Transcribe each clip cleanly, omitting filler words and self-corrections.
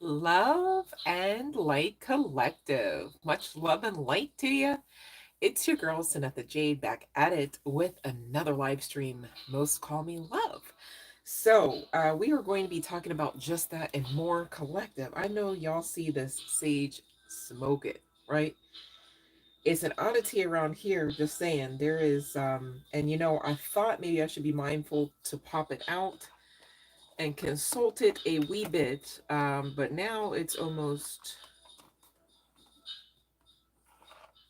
Love and light collective. Much love and light to you. It's your girl, CYNETHA Jade, back at it with another live stream. Most call me love. So, we are going to be talking about just that and more collective. I know y'all see this sage smoke it, right? It's an oddity around here, just saying. There is, and I thought maybe I should be mindful to pop it out and consult it a wee bit, but now it's almost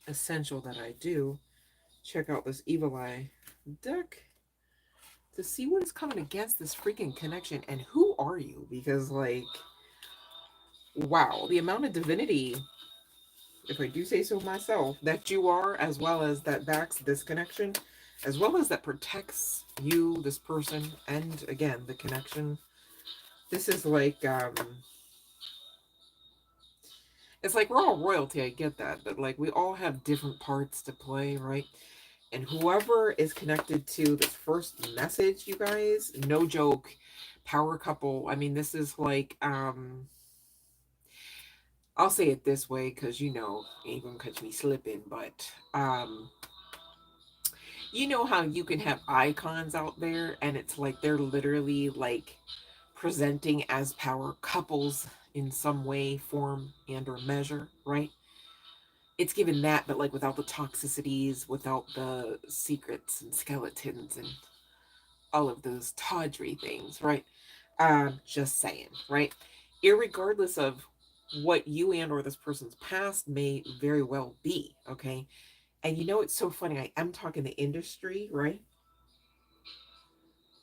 essential that I do check out this evil eye deck to see what is coming against this freaking connection and who are you, because wow, the amount of divinity, if I do say so myself, that you are, as well as that backs this connection, as well as that protects you, this person, and again the connection. This is it's like we're all royalty, I get that, but like we all have different parts to play, right? And whoever is connected to this first message, you guys, no joke, power couple. I mean, this is I'll say it this way because ain't gonna catch me slipping, but you know how you can have icons out there and it's like they're literally like presenting as power couples in some way, form, and or measure, right? It's given that, but like without the toxicities, without the secrets and skeletons and all of those tawdry things, right? Just saying, right? Irregardless of what you and or this person's past may very well be, okay? And it's so funny. I am talking the industry, right?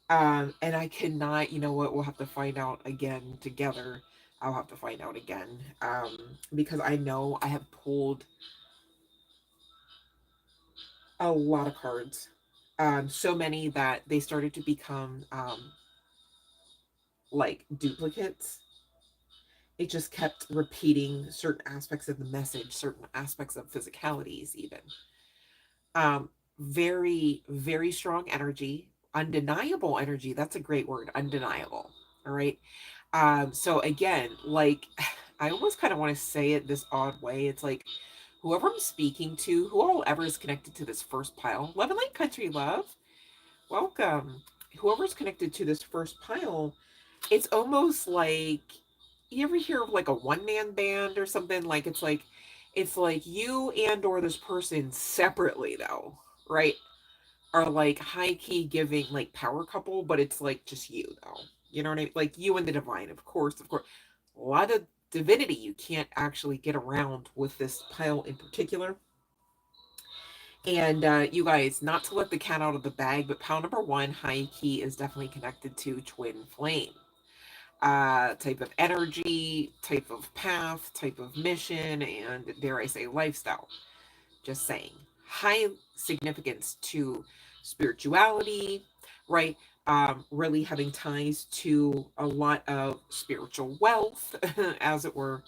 And I cannot, you know what? We'll have to find out again together. I'll have to find out again, because I know I have pulled a lot of cards, so many that they started to become like duplicates. It just kept repeating certain aspects of the message, certain aspects of physicalities, even. Very, very strong energy, undeniable energy. That's a great word, undeniable. All right. So again, like I almost kind of want to say it this odd way. It's like whoever I'm speaking to, whoever is connected to this first pile, love and light country love, welcome. Whoever's connected to this first pile, it's almost like you ever hear of like a one man band or something, like it's like you and or this person separately though, right, are like high key giving like power couple, but it's like just you though, you know what I mean, like you and the divine, of course, a lot of divinity you can't actually get around with this pile in particular. And you guys, not to let the cat out of the bag, but pile number one, high key, is definitely connected to twin flame. Type of energy, type of path, type of mission, and dare I say, lifestyle. Just saying. High significance to spirituality, right? Really having ties to a lot of spiritual wealth, as it were.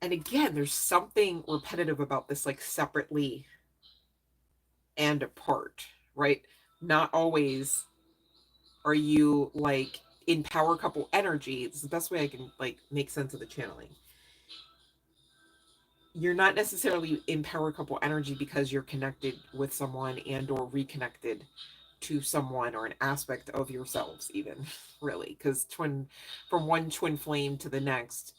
And again, there's something repetitive about this, like separately and apart, right? Not always are you like in power couple energy. It's the best way I can like make sense of the channeling. You're not necessarily in power couple energy because you're connected with someone and or reconnected to someone or an aspect of yourselves, even, really, because twin, from one twin flame to the next,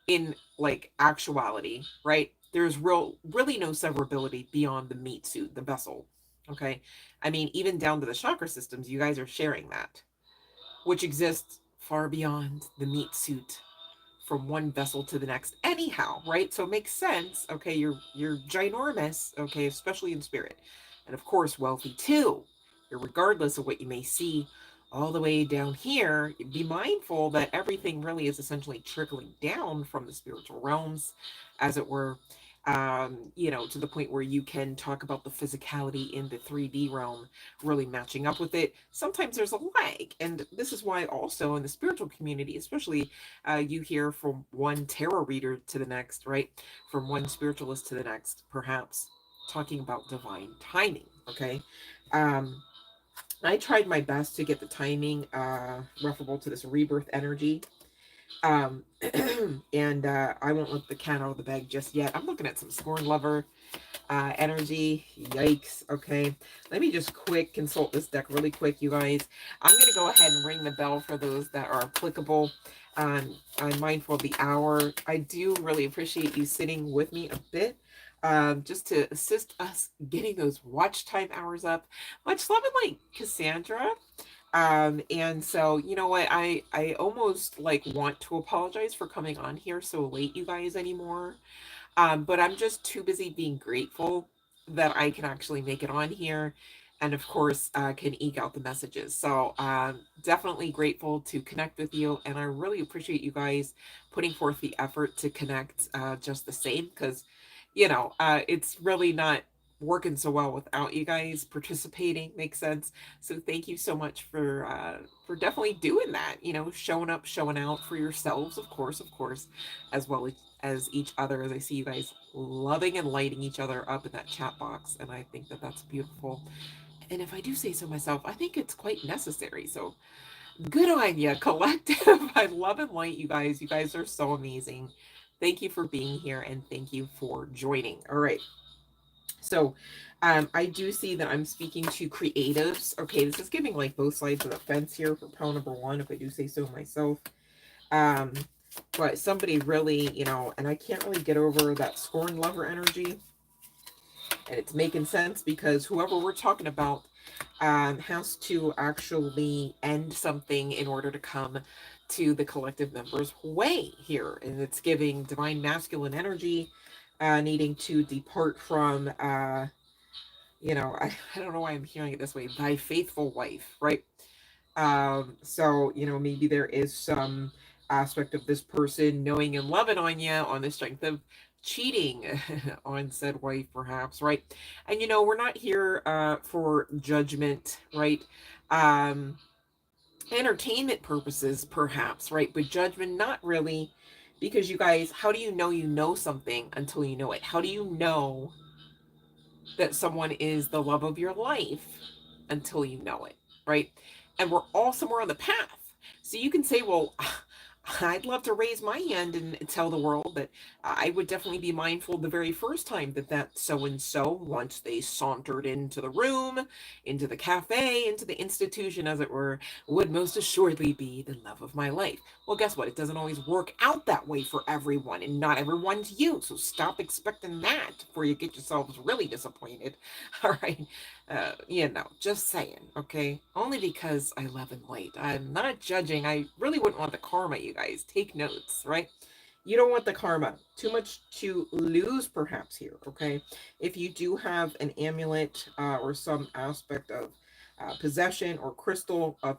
in like actuality, right, there's really no severability beyond the meat suit, the vessel. Okay, I mean, even down to the chakra systems, you guys are sharing that, which exists far beyond the meat suit, from one vessel to the next anyhow, right? So it makes sense. Okay, you're ginormous, okay, especially in spirit, and of course wealthy too, regardless of what you may see all the way down here. Be mindful that everything really is essentially trickling down from the spiritual realms, as it were, to the point where you can talk about the physicality in the 3D realm really matching up with it. Sometimes there's a lag, and this is why also in the spiritual community, especially, you hear from one tarot reader to the next, right? From one spiritualist to the next, perhaps talking about divine timing. Okay. Um, I tried my best to get the timing referable to this rebirth energy. Um, and I won't let the cat out of the bag just yet. I'm looking at some scorn lover energy. Yikes. Okay. Let me just quick consult this deck really quick, you guys. I'm going to go ahead and ring the bell for those that are applicable. I'm mindful of the hour. I do really appreciate you sitting with me a bit. Just to assist us getting those watch time hours up. Much love and like Cassandra. And so, you know what, I almost like want to apologize for coming on here so late, you guys, anymore. But I'm just too busy being grateful that I can actually make it on here, and of course can eke out the messages. So definitely grateful to connect with you, and I really appreciate you guys putting forth the effort to connect just the same, because it's really not working so well without you guys participating. Makes sense. So thank you so much for definitely doing that, showing up, showing out for yourselves, of course, as well as each other, as I see you guys loving and lighting each other up in that chat box, and I think that that's beautiful. And if I do say so myself, I think it's quite necessary. So good on you, collective. I love and light you guys. You guys are so amazing. Thank you for being here, and thank you for joining. All right. So I do see that I'm speaking to creatives. Okay, this is giving like both sides of the fence here for pile number one, if I do say so myself. Um, but somebody really, and I can't really get over that scorn lover energy. And it's making sense because whoever we're talking about has to actually end something in order to come to the collective members' way here. And it's giving divine masculine energy, needing to depart from, I don't know why I'm hearing it this way, thy faithful wife, right? So, maybe there is some aspect of this person knowing and loving on you on the strength of cheating on said wife, perhaps, right? And, we're not here for judgment, right? Um, Entertainment purposes, perhaps, right? But judgment, not really. Because you guys, how do you know something until you know it? How do you know that someone is the love of your life until you know it, right? And we're all somewhere on the path. So you can say, well, I'd love to raise my hand and tell the world that I would definitely be mindful the very first time that so and so, once they sauntered into the room, into the cafe, into the institution, as it were, would most assuredly be the love of my life. Well, guess what? It doesn't always work out that way for everyone, and not everyone's you. So stop expecting that before you get yourselves really disappointed. All right. Just saying, okay? Only because I love and light. I'm not judging. I really wouldn't want the karma, you guys. Take notes, right? You don't want the karma. Too much to lose, perhaps, here, okay? If you do have an amulet or some aspect of possession or crystal of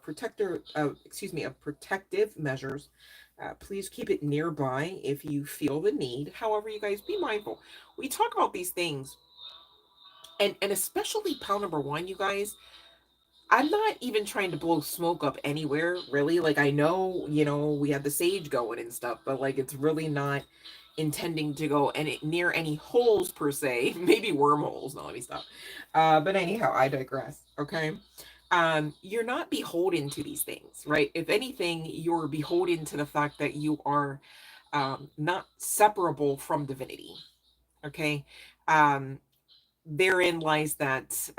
of protective measures, please keep it nearby if you feel the need. However, you guys, be mindful. We talk about these things, and especially pile number one, you guys, I'm not even trying to blow smoke up anywhere, really. Like, I know, we have the sage going and stuff, but like, it's really not intending to go near any holes per se. Maybe wormholes. No, let me stop. But anyhow, I digress. Okay. You're not beholden to these things, right? If anything, you're beholden to the fact that you are not separable from divinity. Okay. Um, Therein lies that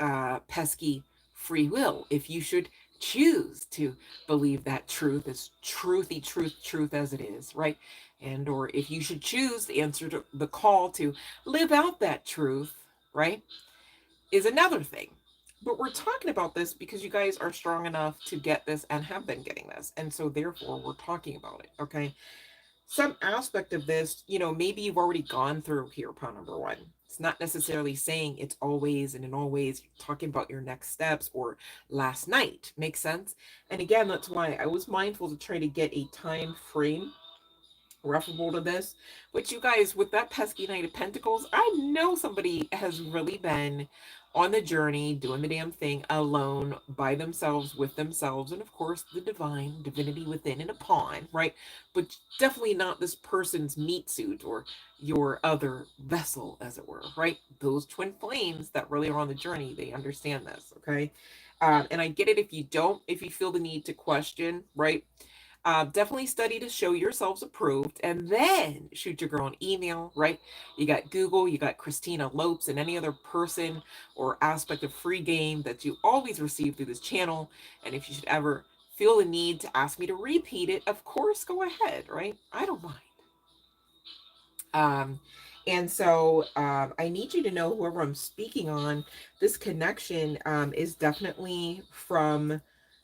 pesky free will. If you should choose to believe that truth is truth as it is, right? And or if you should choose to answer to the call to live out that truth, right, is another thing. But we're talking about this because you guys are strong enough to get this and have been getting this. And so therefore we're talking about it, okay? Some aspect of this, maybe you've already gone through here, pawn number one. It's not necessarily saying it's always and in always talking about your next steps or last night. Makes sense? And again, that's why I was mindful to try to get a time frame referable to this. But you guys, with that pesky Knight of Pentacles, I know somebody has really been on the journey, doing the damn thing alone, by themselves, with themselves, and of course the divinity within and upon, right? But definitely not this person's meat suit or your other vessel, as it were, right? Those twin flames that really are on the journey, they understand this, okay? And I get it if you don't, if you feel the need to question, right? Definitely study to show yourselves approved, and then shoot your girl an email, right? You got Google, you got Christina Lopes, and any other person or aspect of free game that you always receive through this channel. And if you should ever feel the need to ask me to repeat it, of course, go ahead, right? I don't mind. And so I need you to know, whoever I'm speaking on, this connection is definitely from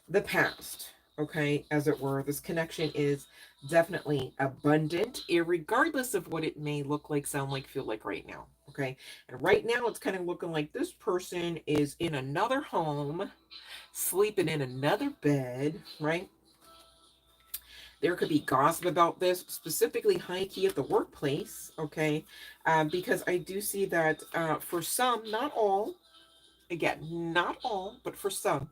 the past, okay, as it were. This connection is definitely abundant, irregardless of what it may look like, sound like, feel like right now, okay? And right now, it's kind of looking like this person is in another home, sleeping in another bed, right? There could be gossip about this, specifically high key at the workplace, okay? Because I do see that for some, not all, again, not all, but for some,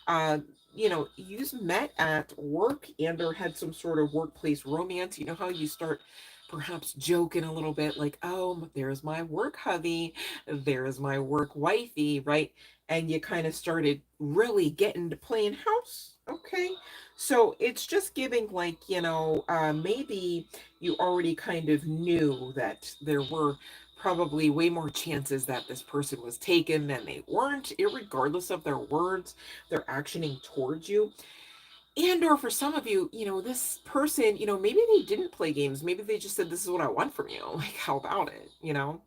uh, you know, you met at work and or had some sort of workplace romance. You know how you start perhaps joking a little bit like, oh, there's my work hubby, there's my work wifey, right? And you kind of started really getting to playing house. Okay. So it's just giving like, you know, maybe you already kind of knew that there were probably way more chances that this person was taken than they weren't, irregardless of their words, they're actioning towards you. And or for some of you, you know, this person, you know, maybe they didn't play games. Maybe they just said, this is what I want from you. Like, how about it? You know?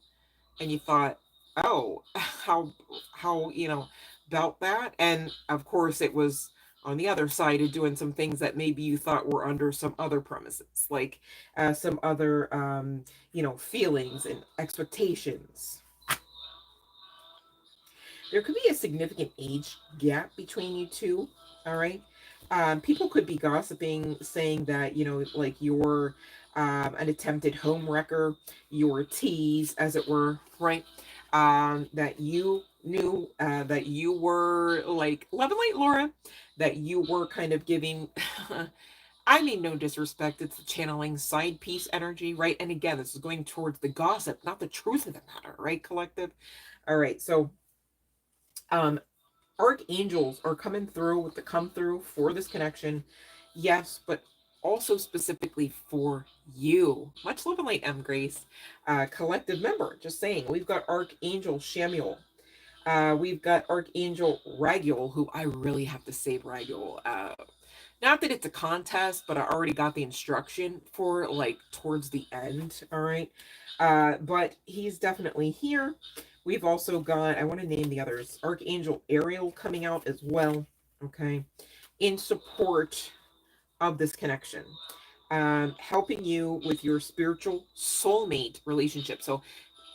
And you thought, oh, how, you know, about that? And of course it was on the other side of doing some things that maybe you thought were under some other premises, like some other you know, feelings and expectations. There could be a significant age gap between you two. All right. People could be gossiping, saying that, you know, like you're an attempted home wrecker, you're a tease, as it were, right? That you knew that you were like Love and Light Laura, that you were kind of giving. I mean, no disrespect, it's the channeling side piece energy, right? And again, this is going towards the gossip, not the truth of the matter, right, collective? All right, so um, archangels are coming through with the come through for this connection. Yes, but also specifically for you. Much love and light, M. Grace. Collective member, just saying. We've got Archangel Shamuel. We've got Archangel Raguel, who I really have to say Raguel. Not that it's a contest, but I already got the instruction for like towards the end. All right. But he's definitely here. We've also got, I want to name the others, Archangel Ariel coming out as well. Okay. In support of this connection. Helping you with your spiritual soulmate relationship. So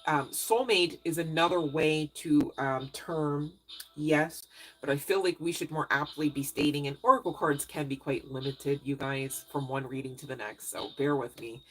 soulmate is another way to term, yes, but I feel like we should more aptly be stating, and oracle cards can be quite limited, you guys, from one reading to the next, so bear with me.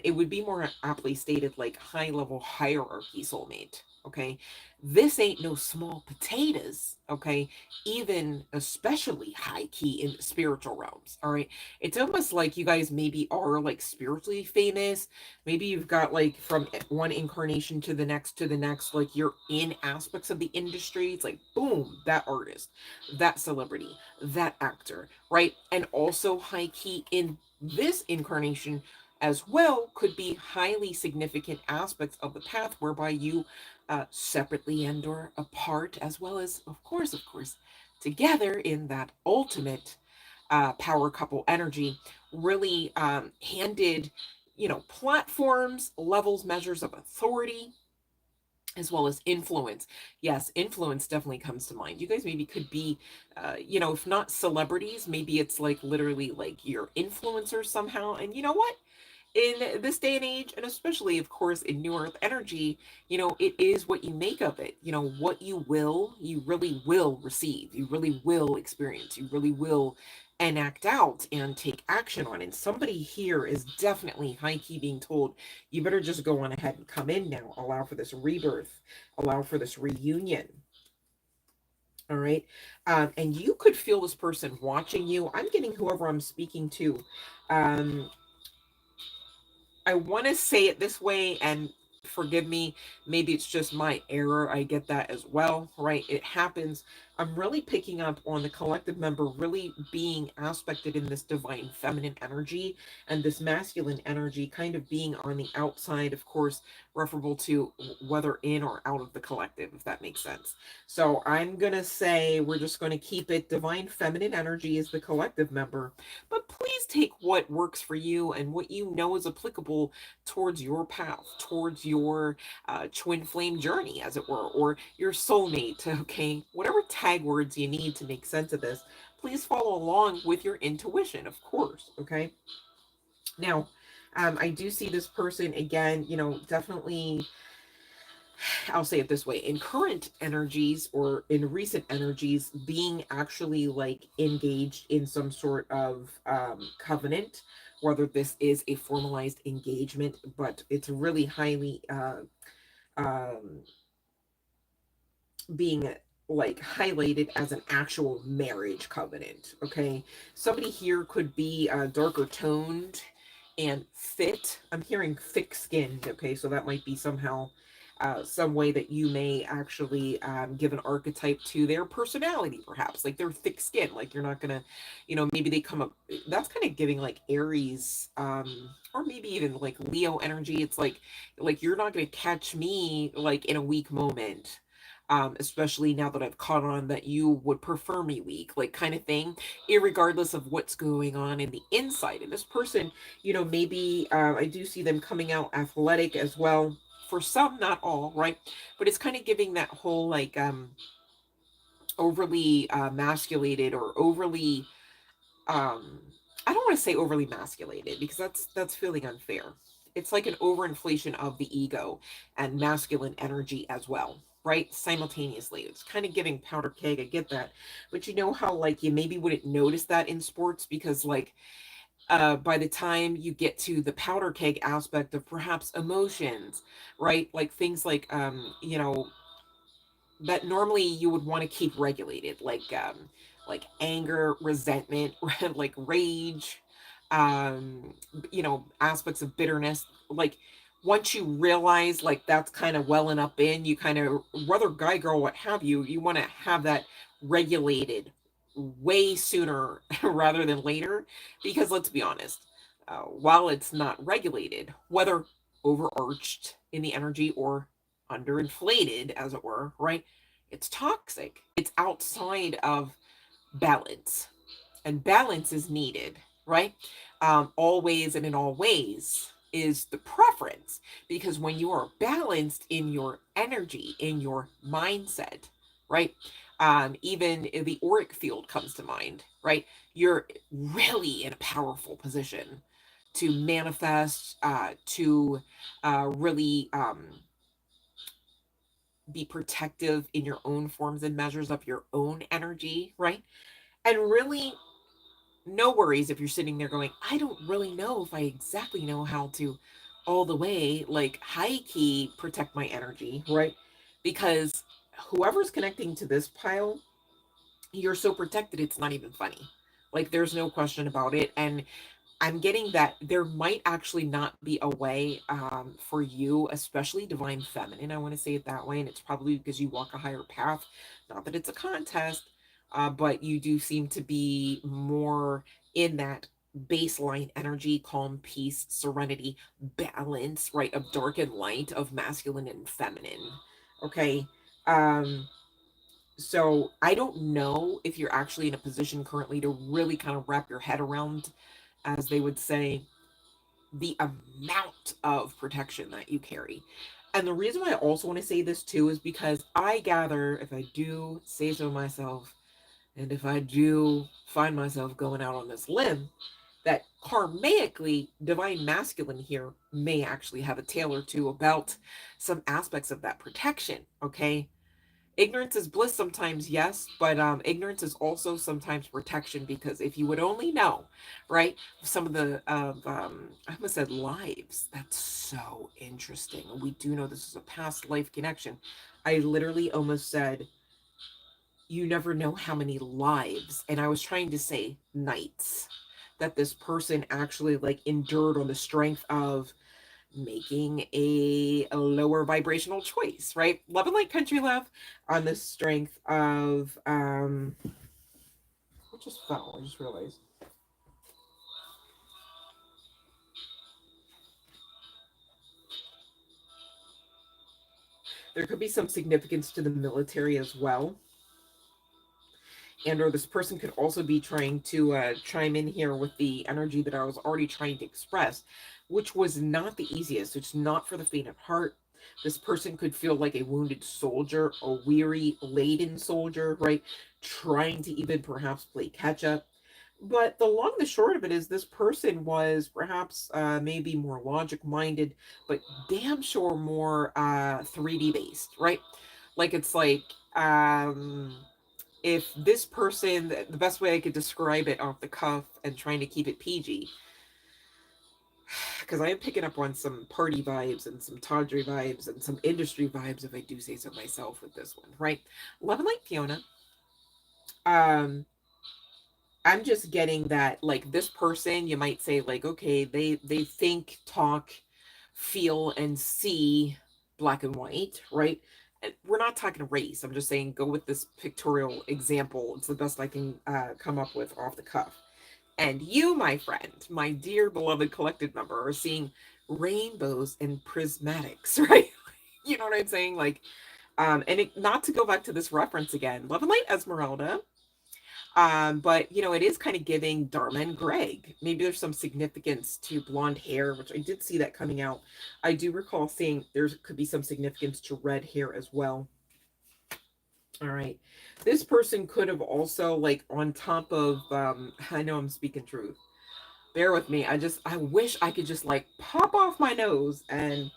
It would be more aptly stated like high level hierarchy soulmate. Okay, this ain't no small potatoes. Okay, even especially high key in spiritual realms. All right, it's almost like you guys maybe are like spiritually famous. Maybe you've got like from one incarnation to the next, like you're in aspects of the industry. It's like, boom, that artist, that celebrity, that actor, right? And also high key in this incarnation as well could be highly significant aspects of the path whereby you separately and or apart, as well as, of course, together in that ultimate power couple energy, really handed, you know, platforms, levels, measures of authority, as well as influence. Yes, influence definitely comes to mind. You guys maybe could be, you know, if not celebrities, maybe it's like literally like you're influencers somehow. And you know what? In this day and age, and especially, of course, in New Earth energy, you know, it is what you make of it. You know, what you will, you really will receive. You really will experience. You really will enact out and take action on. And somebody here is definitely high key being told, you better just go on ahead and come in now. Allow for this rebirth. Allow for this reunion. All right. And you could feel this person watching you. I'm getting whoever I'm speaking to. I want to say it this way, and forgive me, maybe it's just my error, I get that as well, right? It happens. I'm really picking up on the collective member really being aspected in this divine feminine energy, and this masculine energy kind of being on the outside, of course, referable to whether in or out of the collective, if that makes sense. So I'm gonna say we're just going to keep it divine feminine energy is the collective member, but please take what works for you and what you know is applicable towards your path, towards your twin flame journey, as it were, or your soulmate. Okay, whatever tag words you need to make sense of this, please follow along with your intuition, of course. Okay, now I do see this person again, definitely. I'll say it this way, in current energies or in recent energies, being actually like engaged in some sort of covenant, whether this is a formalized engagement, but it's really highly um, being like highlighted as an actual marriage covenant. Okay, somebody here could be darker toned and fit. I'm hearing thick skinned. Okay, so that might be somehow some way that you may actually give an archetype to their personality, perhaps like they're thick skinned, like you're not gonna, maybe they come up, that's kind of giving like Aries, or maybe even like Leo energy. It's like you're not gonna catch me like in a weak moment, especially now that I've caught on that you would prefer me weak, like kind of thing, irregardless of what's going on in the inside. And this person, maybe I do see them coming out athletic as well. For some, not all, right? But it's kind of giving that whole like overly masculated or overly um I don't want to say overly masculated because that's feeling unfair. It's like an overinflation of the ego and masculine energy as well, right? Simultaneously. It's kind of giving powder keg, I get that. But you know how like you maybe wouldn't notice that in sports because like by the time you get to the powder keg aspect of perhaps emotions, right? Like things like that normally you would want to keep regulated, like anger, resentment, like rage, aspects of bitterness. Like once you realize like that's kind of welling up in you, kind of, whether guy, girl, what have you, you want to have that regulated way sooner rather than later. Because let's be honest, while it's not regulated, whether overarched in the energy or underinflated, as it were, right? It's toxic. It's outside of balance, and balance is needed, right? Always and in all ways is the preference, because when you are balanced in your energy, in your mindset, right? Even the auric field comes to mind, right? You're really in a powerful position to manifest, to really be protective in your own forms and measures of your own energy, right? And really, no worries if you're sitting there going, I don't really know if I exactly know how to all the way, like high key, protect my energy, right? Because whoever's connecting to this pile, you're so protected, it's not even funny. Like, there's no question about it. And I'm getting that there might actually not be a way for you, especially divine feminine. I want to say it that way. And it's probably because you walk a higher path. Not that it's a contest, but you do seem to be more in that baseline energy, calm, peace, serenity, balance, right? Of dark and light, of masculine and feminine. Okay. Um, so I don't know if you're actually in a position currently to really kind of wrap your head around, as they would say, the amount of protection that you carry. And the reason why I also want to say this too is because I gather, if I do say so myself, and if I do find myself going out on this limb, that karmically divine masculine here may actually have a tale or two about some aspects of that protection. Okay, ignorance is bliss sometimes, yes, but ignorance is also sometimes protection, because if you would only know, right, some of the I almost said lives. That's so interesting. We do know this is a past life connection. I literally almost said you never know how many lives, and I was trying to say nights, that this person actually like endured on the strength of making a lower vibrational choice, right? Love and light, country love, on the strength of what just fell? I just realized. There could be some significance to the military as well. And or this person could also be trying to chime in here with the energy that I was already trying to express, which was not the easiest. It's not for the faint of heart. This person could feel like a wounded soldier, a weary, laden soldier, right? Trying to even perhaps play catch up. But the long, the short of it is this person was perhaps maybe more logic minded, but damn sure more 3D based, right? Like it's like if this person, the best way I could describe it off the cuff and trying to keep it PG, because I am picking up on some party vibes and some tawdry vibes and some industry vibes, if I do say so myself, with this one, right? Love and Light Fiona. I'm just getting that, like, this person, you might say, like, okay, they think, talk, feel, and see black and white, right? And we're not talking race. I'm just saying go with this pictorial example. It's the best I can come up with off the cuff. And you, my friend, my dear beloved collective member, are seeing rainbows and prismatics, right? You know what I'm saying? Like, and not to go back to this reference again, Love and Light Esmeralda. But you know, it is kind of giving Dharma and Greg. Maybe there's some significance to blonde hair, which I did see that coming out. I do recall seeing there could be some significance to red hair as well. All right. This person could have also, like, on top of I know I'm speaking truth. Bear with me. I wish I could just like pop off my nose and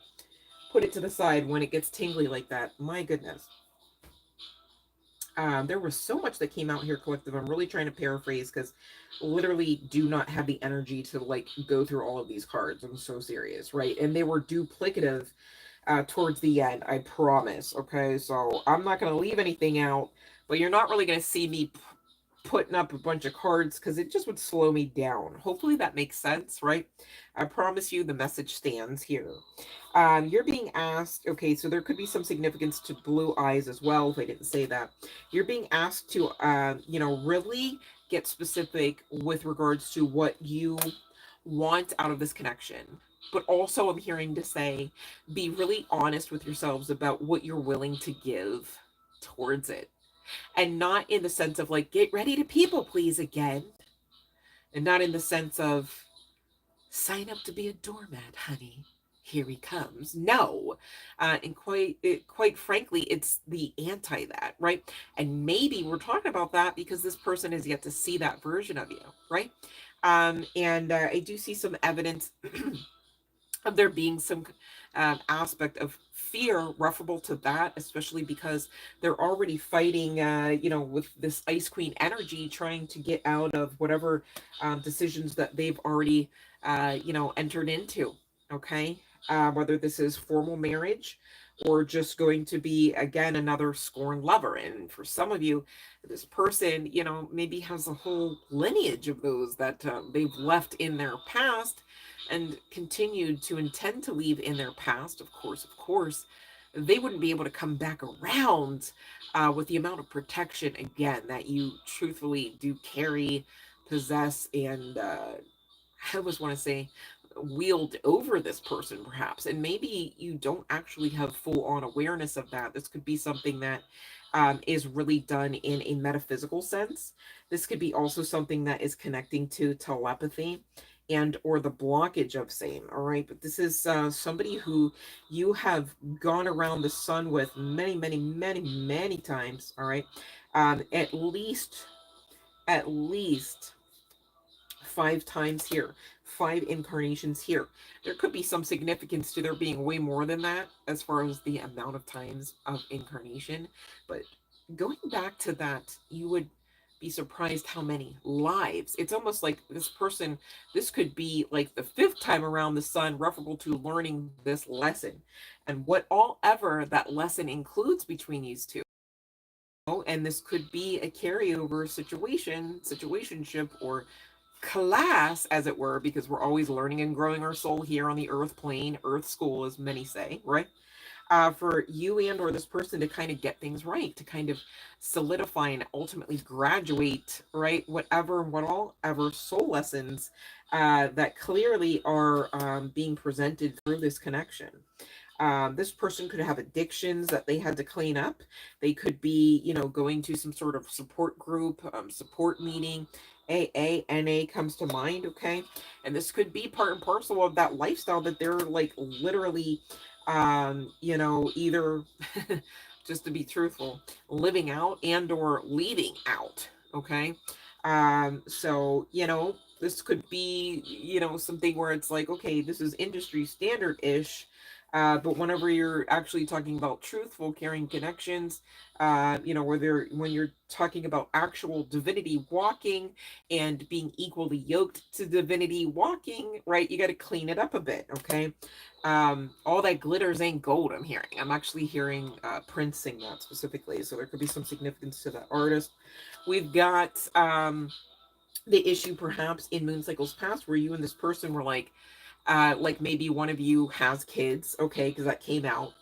put it to the side when it gets tingly like that. My goodness. There was so much that came out here, collective. I'm really trying to paraphrase because literally do not have the energy to like go through all of these cards. I'm so serious, right? And they were duplicative towards the end, I promise. Okay, so I'm not going to leave anything out, but you're not really going to see me putting up a bunch of cards because it just would slow me down. Hopefully that makes sense, right? I promise you the message stands here. You're being asked, okay, so there could be some significance to blue eyes as well, if I didn't say that. You're being asked to, you know, really get specific with regards to what you want out of this connection. But also, I'm hearing to say, be really honest with yourselves about what you're willing to give towards it. And not in the sense of like, get ready to people please again. And not in the sense of, sign up to be a doormat, honey. Here he comes. No, and quite frankly, it's the anti that, right? And maybe we're talking about that because this person has yet to see that version of you, right? And I do see some evidence of there being some aspect of fear referable to that, especially because they're already fighting, you know, with this Ice Queen energy, trying to get out of whatever decisions that they've already, you know, entered into. Okay. Whether this is formal marriage or just going to be, again, another scorned lover. And for some of you, this person, you know, maybe has a whole lineage of those that they've left in their past and continued to intend to leave in their past. Of course, they wouldn't be able to come back around with the amount of protection, again, that you truthfully do carry, possess, and I always want to say wield over this person, perhaps. And maybe you don't actually have full on awareness of that. This could be something that is really done in a metaphysical sense. This could be also something that is connecting to telepathy and or the blockage of same. All right, but this is somebody who you have gone around the sun with many times. All right, at least 5 times here, 5 incarnations here. There could be some significance to there being way more than that as far as the amount of times of incarnation. But going back to that, you would be surprised how many lives. It's almost like this person, this could be like the 5th time around the sun, referable to learning this lesson. And what all ever that lesson includes between these two. And this could be a carryover situationship, or class, as it were, because we're always learning and growing our soul here on the earth plane, earth school, as many say, right? For you and or this person to kind of get things right, to kind of solidify and ultimately graduate, right? Whatever, what all ever soul lessons that clearly are being presented through this connection. This person could have addictions that they had to clean up. They could be, you know, going to some sort of support group, support meeting. AA, NA comes to mind, okay? And this could be part and parcel of that lifestyle that they're like literally, you know, either, just to be truthful, living out and or leaving out, okay? So, you know, this could be, you know, something where it's like, okay, this is industry standard-ish, but whenever you're actually talking about truthful, caring connections, you know, when you're talking about actual divinity walking and being equally yoked to divinity walking, right? You got to clean it up a bit, okay? All that glitters ain't gold. I'm hearing. I'm actually hearing Prince sing that specifically, so there could be some significance to that artist. We've got the issue perhaps in moon cycles past where you and this person were like maybe one of you has kids, okay, because that came out.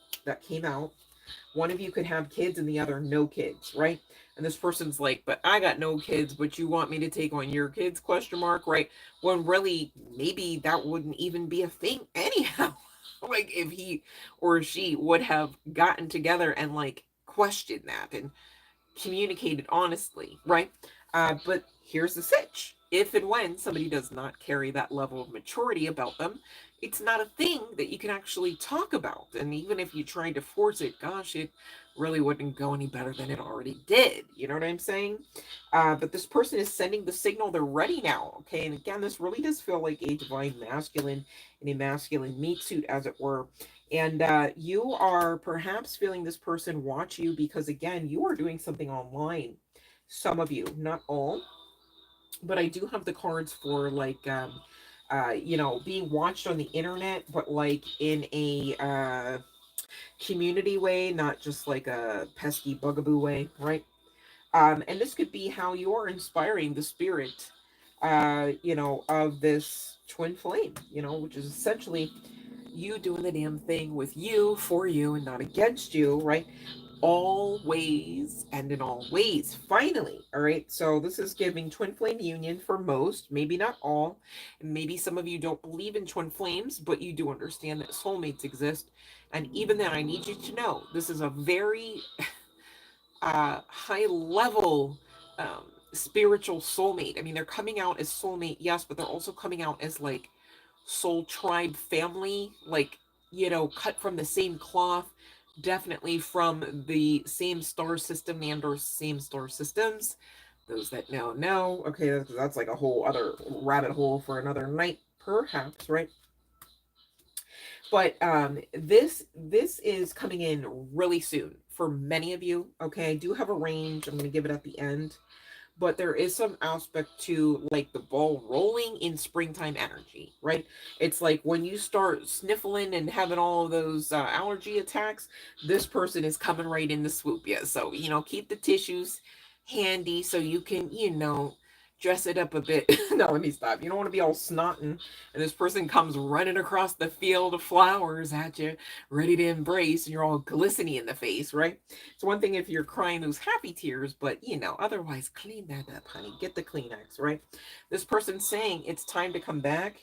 One of you could have kids and the other no kids, right? And this person's like, but I got no kids, but you want me to take on your kids, question mark, right? When really maybe that wouldn't even be a thing anyhow. Like if he or she would have gotten together and like questioned that and communicated honestly, right? But here's the sitch. If and when somebody does not carry that level of maturity about them, it's not a thing that you can actually talk about. And even if you tried to force it, gosh, it really wouldn't go any better than it already did. You know what I'm saying? But this person is sending the signal they're ready now. Okay. And again, this really does feel like a divine masculine in a masculine meat suit, as it were. And you are perhaps feeling this person watch you because, again, you are doing something online. Some of you, not all, but I do have the cards for like, you know, being watched on the internet, but like in a community way, not just like a pesky bugaboo way, right? And this could be how you're inspiring the spirit, you know, of this twin flame, you know, which is essentially you doing the damn thing with you, for you, and not against you, right? Always and in all ways. Finally, all right. So this is giving twin flame union for most, maybe not all. Maybe some of you don't believe in twin flames, but you do understand that soulmates exist. And even then, I need you to know this is a very high level spiritual soulmate. I mean, they're coming out as soulmate, yes, but they're also coming out as like soul tribe family, like, you know, cut from the same cloth, definitely from the same star system and or same star systems. Those that know. Okay, that's like a whole other rabbit hole for another night, perhaps, right? But this is coming in really soon for many of you. Okay, I do have a range. I'm going to give it at the end, but there is some aspect to like the ball rolling in springtime energy, right? It's like when you start sniffling and having all of those allergy attacks, this person is coming right in the swoop. Yeah, so you know, keep the tissues handy so you can, you know, dress it up a bit. No, let me stop. You don't want to be all snotting and this person comes running across the field of flowers at you, ready to embrace, and you're all glistening in the face, right? It's one thing if you're crying those happy tears, but you know, otherwise clean that up, honey. Get the Kleenex, right? This person's saying it's time to come back.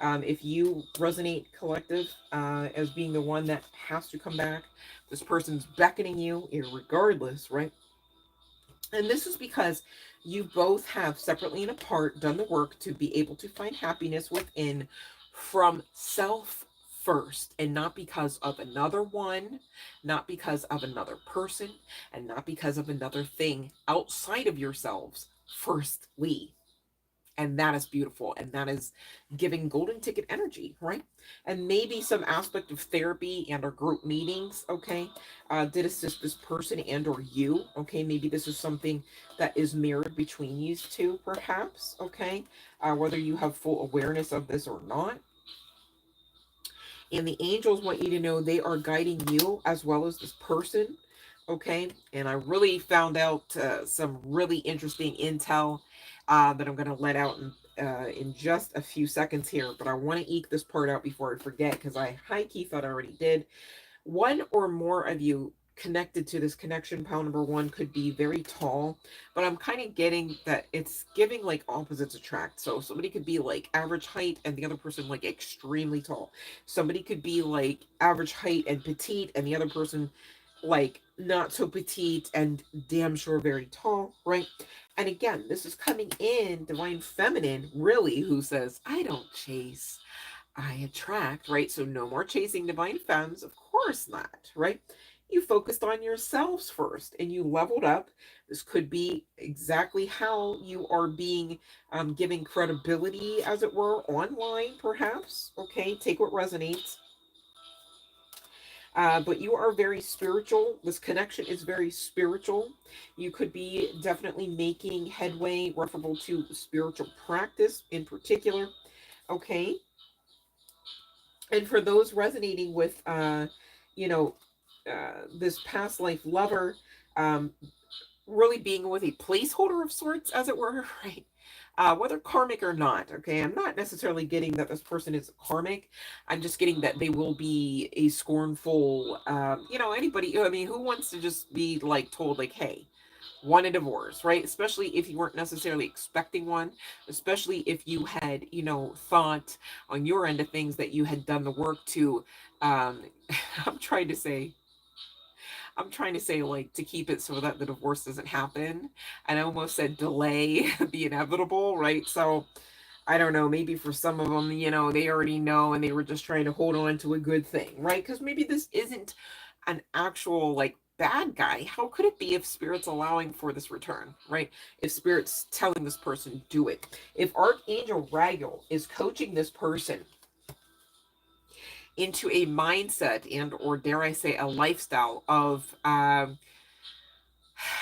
If you resonate collective as being the one that has to come back, this person's beckoning you, regardless, right? And this is because you both have separately and apart done the work to be able to find happiness within from self first, and not because of another one, not because of another person, and not because of another thing outside of yourselves. Firstly, and that is beautiful, and that is giving golden ticket energy, right? And maybe some aspect of therapy and or group meetings, okay, did assist this person and or you, okay? Maybe this is something that is mirrored between you two, perhaps, okay? Whether you have full awareness of this or not. And the angels want you to know they are guiding you as well as this person, okay? And I really found out some really interesting intel that I'm going to let out in just a few seconds here, but I want to eke this part out before I forget, because I high-key thought I already did. One or more of you connected to this connection, pile number one, could be very tall, but I'm kind of getting that it's giving like opposites attract. So somebody could be like average height and the other person like extremely tall. Somebody could be like average height and petite and the other person like not so petite and damn sure very tall, right? And again, this is coming in divine feminine, really, who says, I don't chase, I attract, right? So no more chasing divine femmes, of course not, right? You focused on yourselves first and you leveled up. This could be exactly how you are being given credibility, as it were, online, perhaps. Okay, take what resonates. But you are very spiritual. This connection is very spiritual. You could be definitely making headway referable to spiritual practice in particular. Okay. And for those resonating with, this past life lover, um, really being with a placeholder of sorts, as it were, right? Whether karmic or not, okay? I'm not necessarily getting that this person is karmic. I'm just getting that they will be a scornful, anybody, I mean, who wants to just be like told like, hey, want a divorce, right? Especially if you weren't necessarily expecting one, especially if you had, thought on your end of things that you had done the work to, um, I'm trying to say, like, to keep it so that the divorce doesn't happen. And I almost said delay the inevitable, right? So I don't know, maybe for some of them, they already know and they were just trying to hold on to a good thing, right? Because maybe this isn't an actual, like, bad guy. How could it be if Spirit's allowing for this return, right? If Spirit's telling this person, do it. If Archangel Raguel is coaching this person into a mindset and, or dare I say, a lifestyle of, I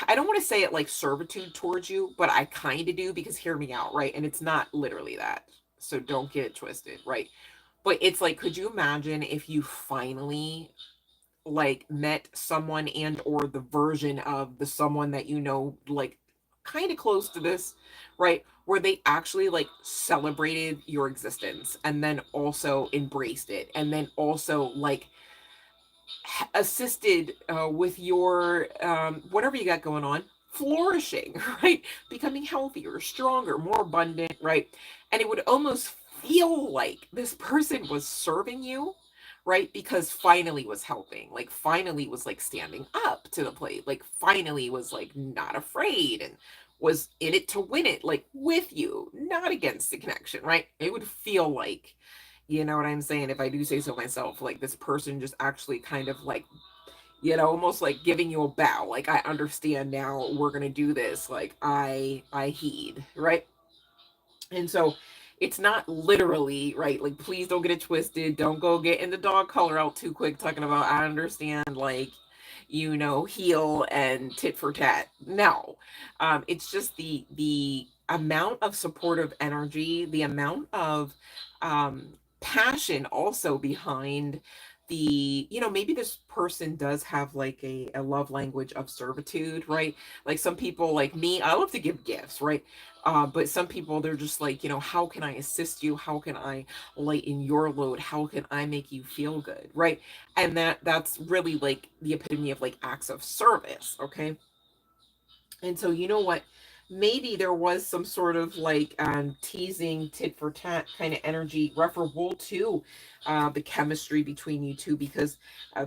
don't want to say it like servitude towards you, but I kind of do, because hear me out, right? And it's not literally that. So don't get it twisted, right? But it's like, could you imagine if you finally like met someone and or the version of the someone that like kind of close to this, right? Where they actually like celebrated your existence and then also embraced it and then also like assisted with your whatever you got going on flourishing, right? Becoming healthier, stronger, more abundant, right? And it would almost feel like this person was serving you, right? Because finally was helping, like finally was like standing up to the plate, like finally was like not afraid and was in it to win it, like with you, not against the connection, right? It would feel like, you know what I'm saying? If I do say so myself, like this person just actually kind of like, almost like giving you a bow. Like, I understand now, we're going to do this. Like, I heed, right? And so it's not literally, right? Like, please don't get it twisted. Don't go get in the dog color out too quick talking about, I understand, like, heel and tit for tat. No. It's just the amount of supportive energy, the amount of passion also behind the, maybe this person does have like a love language of servitude, right? Like some people like me, I love to give gifts, right? But some people, they're just like, how can I assist you? How can I lighten your load? How can I make you feel good, right? And that's really like the epitome of like acts of service, okay? And so, you know what? Maybe there was some sort of like teasing, tit for tat kind of energy referable to the chemistry between you two, because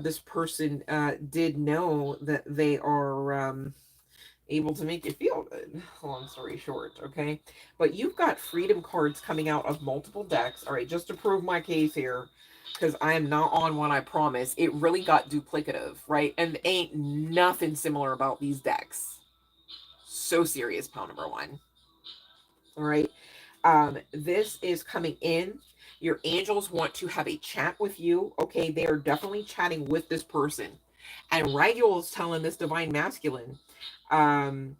this person did know that they are able to make you feel good. Long story short, okay? But you've got freedom cards coming out of multiple decks. All right, just to prove my case here, because I am not on one, I promise. It really got duplicative, right? And ain't nothing similar about these decks. So serious, pile number one. All right. This is coming in. Your angels want to have a chat with you. Okay. They are definitely chatting with this person. And Raguel is telling this divine masculine that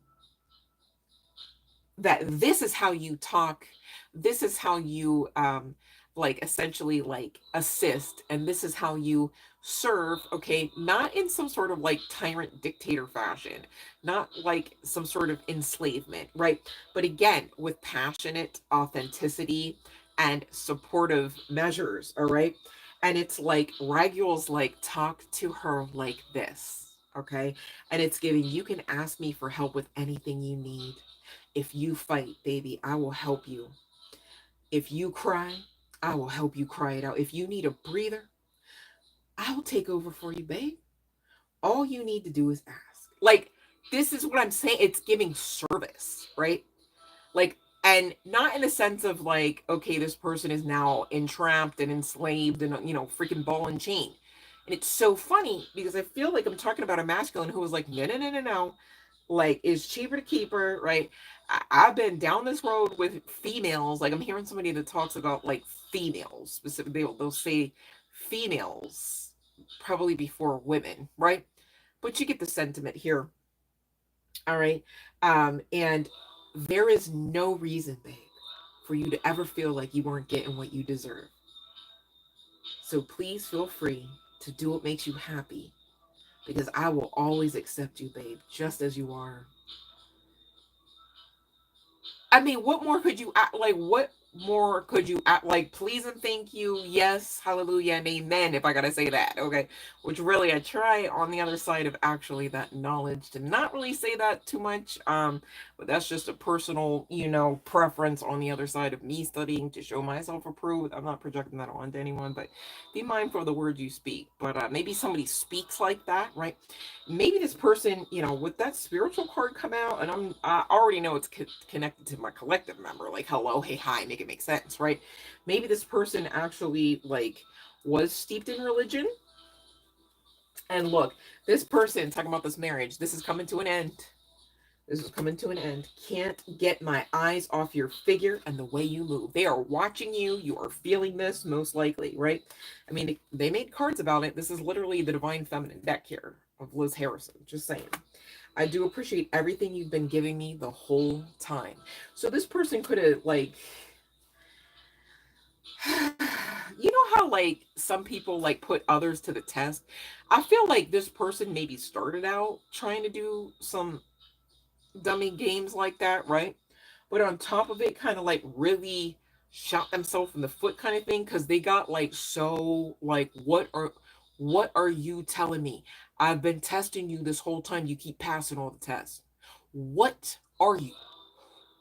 this is how you talk. This is how you like essentially like assist, and this is how you serve, okay, not in some sort of like tyrant dictator fashion, not like some sort of enslavement, right? But again, with passionate authenticity and supportive measures, all right? And it's like Raguel's like, talk to her like this, okay? And it's giving, you can ask me for help with anything you need. If you fight, baby, I will help you. If you cry, I will help you cry it out. If you need a breather, I'll take over for you, babe. All you need to do is ask. Like, this is what I'm saying. It's giving service, right? Like, and not in the sense of like, okay, this person is now entrapped and enslaved and, you know, freaking ball and chain. And it's so funny because I feel like I'm talking about a masculine who was like, no, no, no, no, no. Like, it's cheaper to keep her, right? I've been down this road with females. Like, I'm hearing somebody that talks about like females specifically. They'll say females probably before women, right? But you get the sentiment here. All right. And there is no reason, babe, for you to ever feel like you weren't getting what you deserve. So please feel free to do what makes you happy, because I will always accept you, babe, just as you are. I mean, what more could you act like? What more could you act like? Please and thank you. Yes, hallelujah, and amen. If I gotta say that, okay. Which really, I try on the other side of actually that knowledge to not really say that too much. But that's just a personal, you know, preference on the other side of me studying to show myself approved. I'm not projecting that onto anyone, but be mindful of the words you speak. But maybe somebody speaks like that, right? Maybe this person, you know, with that spiritual card come out, and I already know it's connected to my collective member, like hello, hey, hi, make it make sense, right? Maybe this person actually like was steeped in religion, and look, this person talking about this marriage, this is coming to an end. This is coming to an end. Can't get my eyes off your figure and the way you move. They are watching you. You are feeling this most likely, right? I mean, they made cards about it. This is literally the Divine Feminine deck here of Liz Harrison. Just saying. I do appreciate everything you've been giving me the whole time. So this person could have, like, you know how, like, some people, like, put others to the test? I feel like this person maybe started out trying to do some dummy games like that, right? But on top of it, kind of like really shot themselves in the foot kind of thing, because they got like so like, what are you telling me? I've been testing you this whole time. You keep passing all the tests. What are you?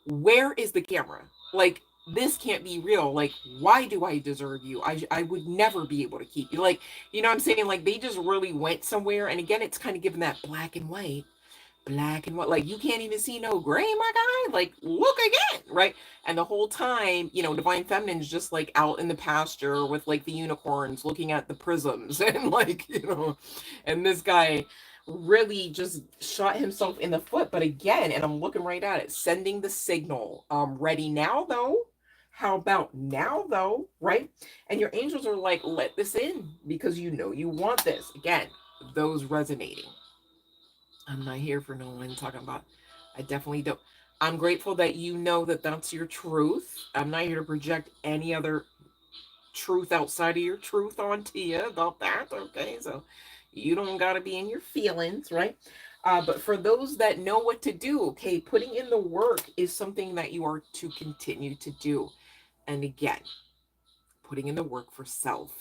Where is the camera? Like, this can't be real. Like, why do I deserve you? I would never be able to keep you. Like, you know what I'm saying? Like, they just really went somewhere. And again, it's kind of given that black and white, like, you can't even see no gray, my guy. Like, look again, right? And the whole time, you know, Divine Feminine's just like out in the pasture with like the unicorns looking at the prisms and like, you know, and this guy really just shot himself in the foot. But again, and I'm looking right at it, sending the signal, ready now though. How about now though, right? And your angels are like, let this in, because you know you want this. Again, those resonating. I'm not here for no one talking about. I definitely don't. I'm grateful that you know that that's your truth. I'm not here to project any other truth outside of your truth onto you about that. Okay, so you don't got to be in your feelings, right? But for those that know what to do, okay, putting in the work is something that you are to continue to do. And again, putting in the work for self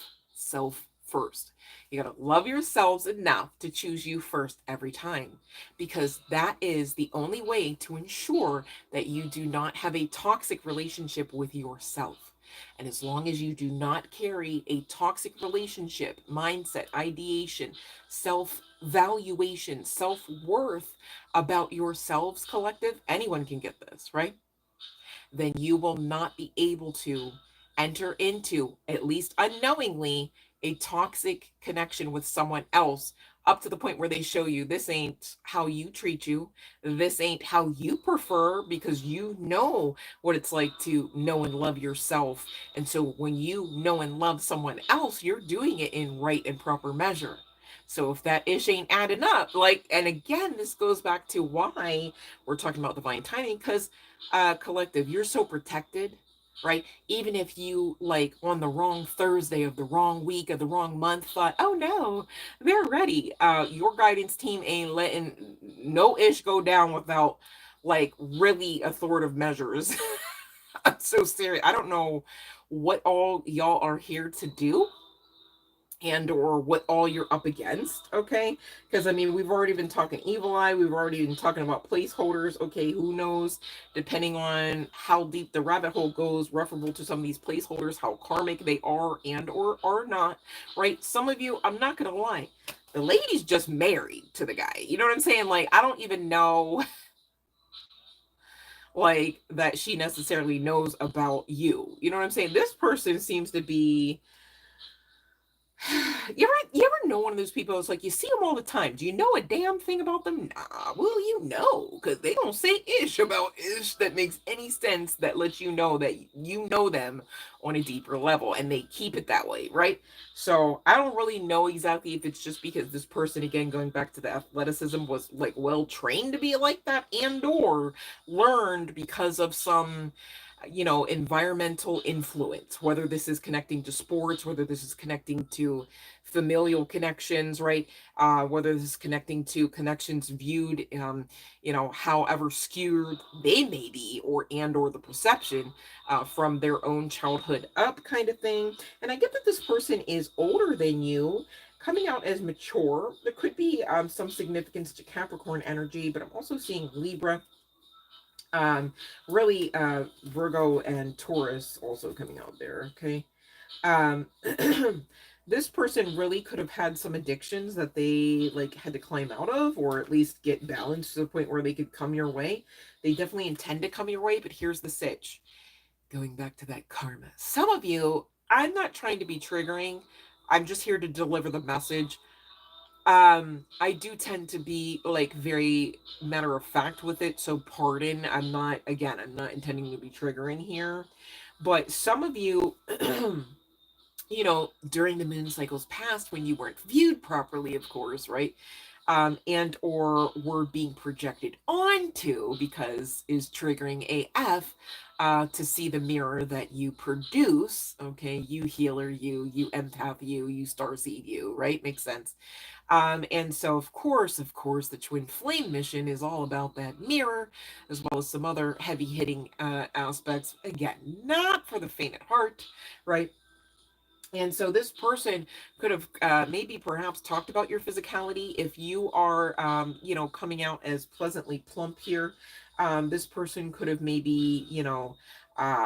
first. You got to love yourselves enough to choose you first every time, because that is the only way to ensure that you do not have a toxic relationship with yourself. And as long as you do not carry a toxic relationship, mindset, ideation, self valuation, self worth about yourselves, collective, anyone can get this, right? Then you will not be able to enter into, at least unknowingly, a toxic connection with someone else, up to the point where they show you this ain't how you treat you. This ain't how you prefer, because you know what it's like to know and love yourself. And so when you know and love someone else, you're doing it in right and proper measure. So if that ish ain't adding up, like, and again, this goes back to why we're talking about divine timing, because collective, you're so protected. right? Even if you, like, on the wrong Thursday of the wrong week of the wrong month thought, oh no, they're ready. Your guidance team ain't letting no ish go down without, like, really authoritative measures. I'm so serious. I don't know what all y'all are here to do and or what all you're up against, okay? Because I mean, we've already been talking evil eye, we've already been talking about placeholders, okay? Who knows, depending on how deep the rabbit hole goes, referable to some of these placeholders, how karmic they are and or are not, right? Some of you, I'm not gonna lie, the lady's just married to the guy, you know what I'm saying? Like, I don't even know like that she necessarily knows about you know what I'm saying? This person seems to be you ever know one of those people? It's like you see them all the time. Do you know a damn thing about them? Nah. Well, you know, because they don't say ish about ish that makes any sense that lets you know that you know them on a deeper level, and they keep it that way, right? So I don't really know exactly if it's just because this person, again, going back to the athleticism, was like well trained to be like that, and or learned because of some environmental influence, whether this is connecting to sports, whether this is connecting to familial connections, right? Whether this is connecting to connections viewed, however skewed they may be, or and or the perception from their own childhood up, kind of thing. And I get that this person is older than you, coming out as mature. There could be some significance to Capricorn energy, but I'm also seeing Libra, um really Virgo and Taurus also coming out there, okay? um this person really could have had some addictions that they like had to climb out of, or at least get balanced to the point where they could come your way. They definitely intend to come your way, but here's the sitch, going back to that karma. Some of you, I'm not trying to be triggering, I'm just here to deliver the message. I do tend to be like very matter of fact with it, so pardon. I'm not intending to be triggering here. But some of you, during the moon cycles past, when you weren't viewed properly, of course, right? And or were being projected onto, because is triggering AF, to see the mirror that you produce, okay? You healer, you empath, you starseed, you, right? Makes sense. And so, of course, the twin flame mission is all about that mirror, as well as some other heavy hitting aspects. Again, not for the faint at heart, right? And so this person could have maybe perhaps talked about your physicality. If you are, coming out as pleasantly plump here, this person could have maybe,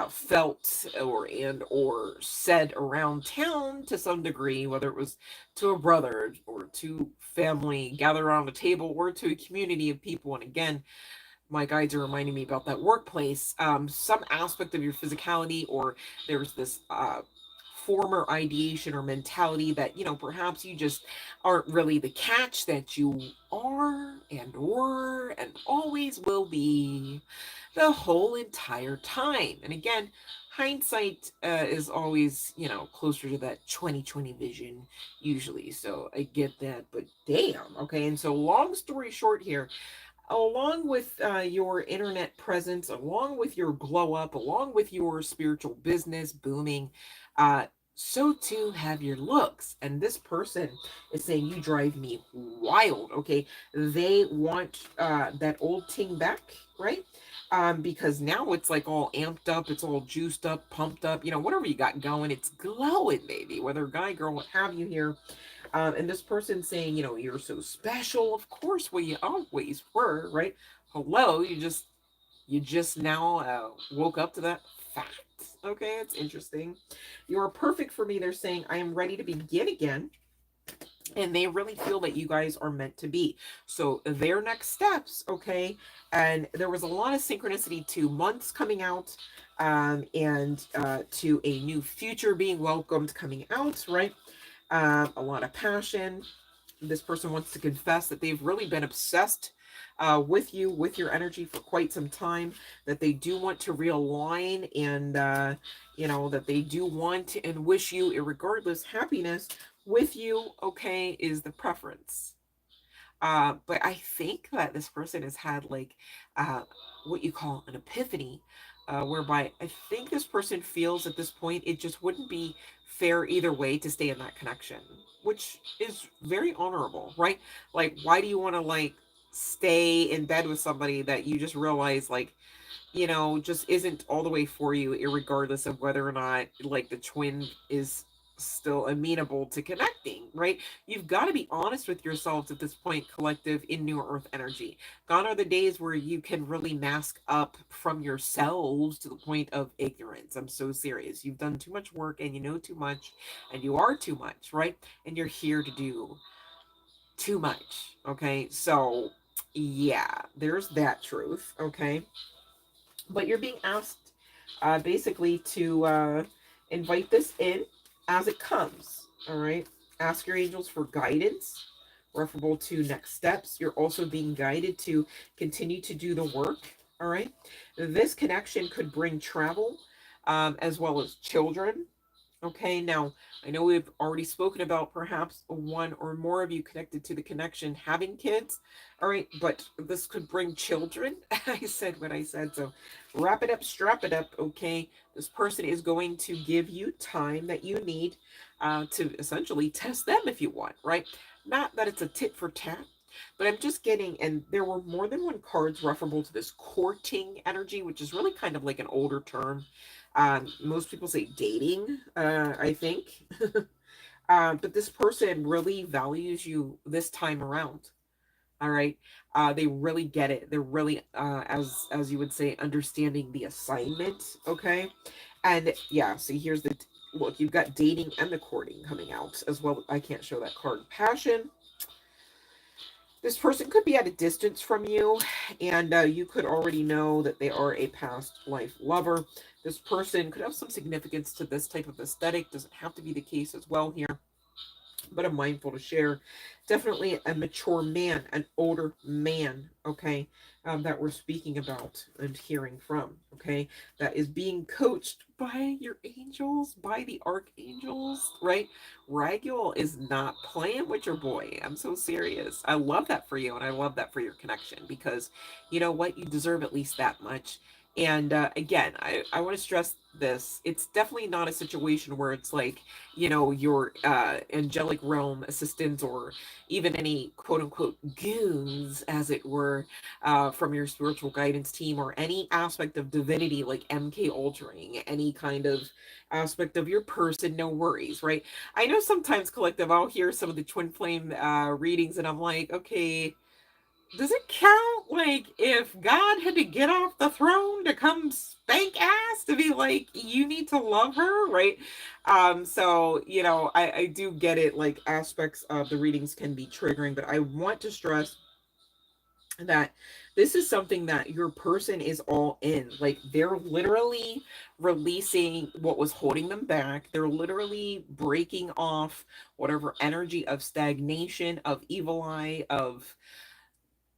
felt or said around town to some degree, whether it was to a brother or to family, gather around a table, or to a community of people. And again, my guides are reminding me about that workplace, some aspect of your physicality, or there's this former ideation or mentality that, perhaps you just aren't really the catch that you are and were and always will be the whole entire time. And again, hindsight is always, closer to that 2020 vision usually. So I get that, but damn. Okay. And so long story short here, along with your internet presence, along with your glow up, along with your spiritual business booming, uh, so too have your looks. And this person is saying, you drive me wild. Okay. They want that old ting back, right? Because now it's like all amped up, it's all juiced up, pumped up, whatever you got going, it's glowing, baby. Whether guy, girl, what have you here. And this person saying, you're so special. Of course, well, you always were, right? Hello, you just now woke up to that fact. Okay, it's interesting. You are perfect for me. They're saying, I am ready to begin again. And they really feel that you guys are meant to be. So their next steps, okay? And there was a lot of synchronicity to months coming out, and to a new future being welcomed coming out, right? A lot of passion. This person wants to confess that they've really been obsessed with you, with your energy for quite some time, that they do want to realign, and, that they do want and wish you, irregardless, happiness with you, okay, is the preference. But I think that this person has had like what you call an epiphany, whereby I think this person feels at this point it just wouldn't be fair either way to stay in that connection, which is very honorable, right? Like, why do you want to like stay in bed with somebody that you just realize like, you know, just isn't all the way for you, irregardless of whether or not like the twin is still amenable to connecting, right? You've got to be honest with yourselves at this point, collective in New Earth energy. Gone are the days where you can really mask up from yourselves to the point of ignorance. I'm so serious. You've done too much work and you know too much and you are too much, right? And you're here to do too much. Okay. So, yeah, there's that truth. Okay. But you're being asked basically to invite this in as it comes. All right. Ask your angels for guidance, referable to next steps. You're also being guided to continue to do the work. All right. This connection could bring travel as well as children. Okay, now I know we've already spoken about perhaps one or more of you connected to the connection having kids. All right, but this could bring children. I said what I said, so wrap it up, strap it up. Okay, this person is going to give you time that you need to essentially test them if you want, right? Not that it's a tit for tat, but I'm just getting, and there were more than one cards referable to this courting energy, which is really kind of like an older term. Most people say dating, I think. But this person really values you this time around. All right. They really get it. They're really, as you would say, understanding the assignment. Okay. And yeah, see, here's the look. You've got dating and the courting coming out as well. I can't show that card. Passion. This person could be at a distance from you, and you could already know that they are a past life lover. This person could have some significance to this type of aesthetic. Doesn't have to be the case as well here, but I'm mindful to share. Definitely a mature man, an older man, okay, that we're speaking about and hearing from, okay, that is being coached by your angels, by the archangels, right? Raguel is not playing with your boy. I'm so serious. I love that for you, and I love that for your connection because you know what? You deserve at least that much. And again, I want to stress this. It's definitely not a situation where it's like, you know, your angelic realm assistants or even any quote unquote goons, as it were, from your spiritual guidance team or any aspect of divinity like MK altering, any kind of aspect of your person, no worries, right? I know sometimes, collective, I'll hear some of the twin flame readings and I'm like, okay, does it count like if God had to get off the throne to come spank ass to be like you need to love her, right? So you know, I do get it, like aspects of the readings can be triggering, but I want to stress that this is something that your person is all in. Like they're literally releasing what was holding them back. They're literally breaking off whatever energy of stagnation, of evil eye, of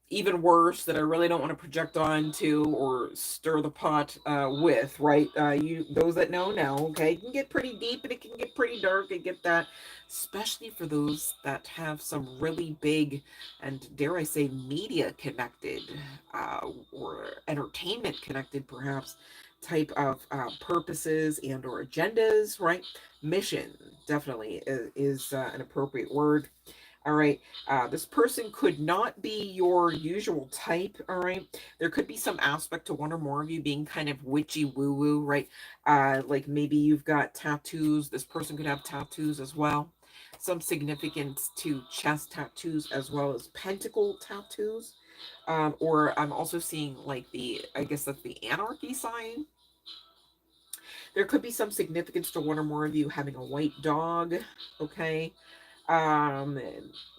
even worse that I really don't want to project onto or stir the pot with, right? You those that know, okay, it can get pretty deep and it can get pretty dark. I get that, especially for those that have some really big and dare I say media connected or entertainment connected, perhaps type of purposes and or agendas, right? Mission definitely is an appropriate word. All right. This person could not be your usual type. All right. There could be some aspect to one or more of you being kind of witchy woo woo, right? Like maybe you've got tattoos. This person could have tattoos as well. Some significance to chest tattoos as well as pentacle tattoos. Or I'm also seeing like I guess that's the anarchy sign. There could be some significance to one or more of you having a white dog. Okay. um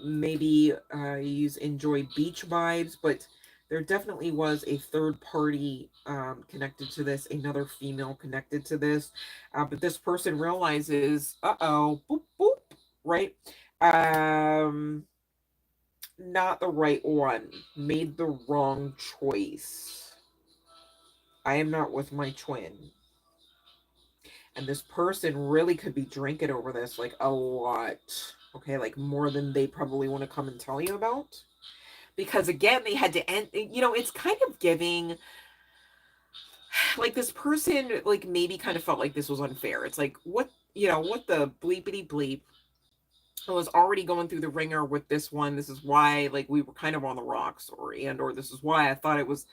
Maybe you enjoy beach vibes, but there definitely was a third party connected to this, another female connected to this, but this person realizes, uh-oh, boop boop, right? um Not the right one, made the wrong choice. I am not with my twin. And this person really could be drinking over this like a lot. Okay, like more than they probably want to come and tell you about. Because again, they had to end, you know, it's kind of giving like this person, like maybe kind of felt like this was unfair. It's like, what, you know, what the bleepity bleep. I was already going through the ringer with this one. This is why, like, we were kind of on the rocks, or this is why I thought it was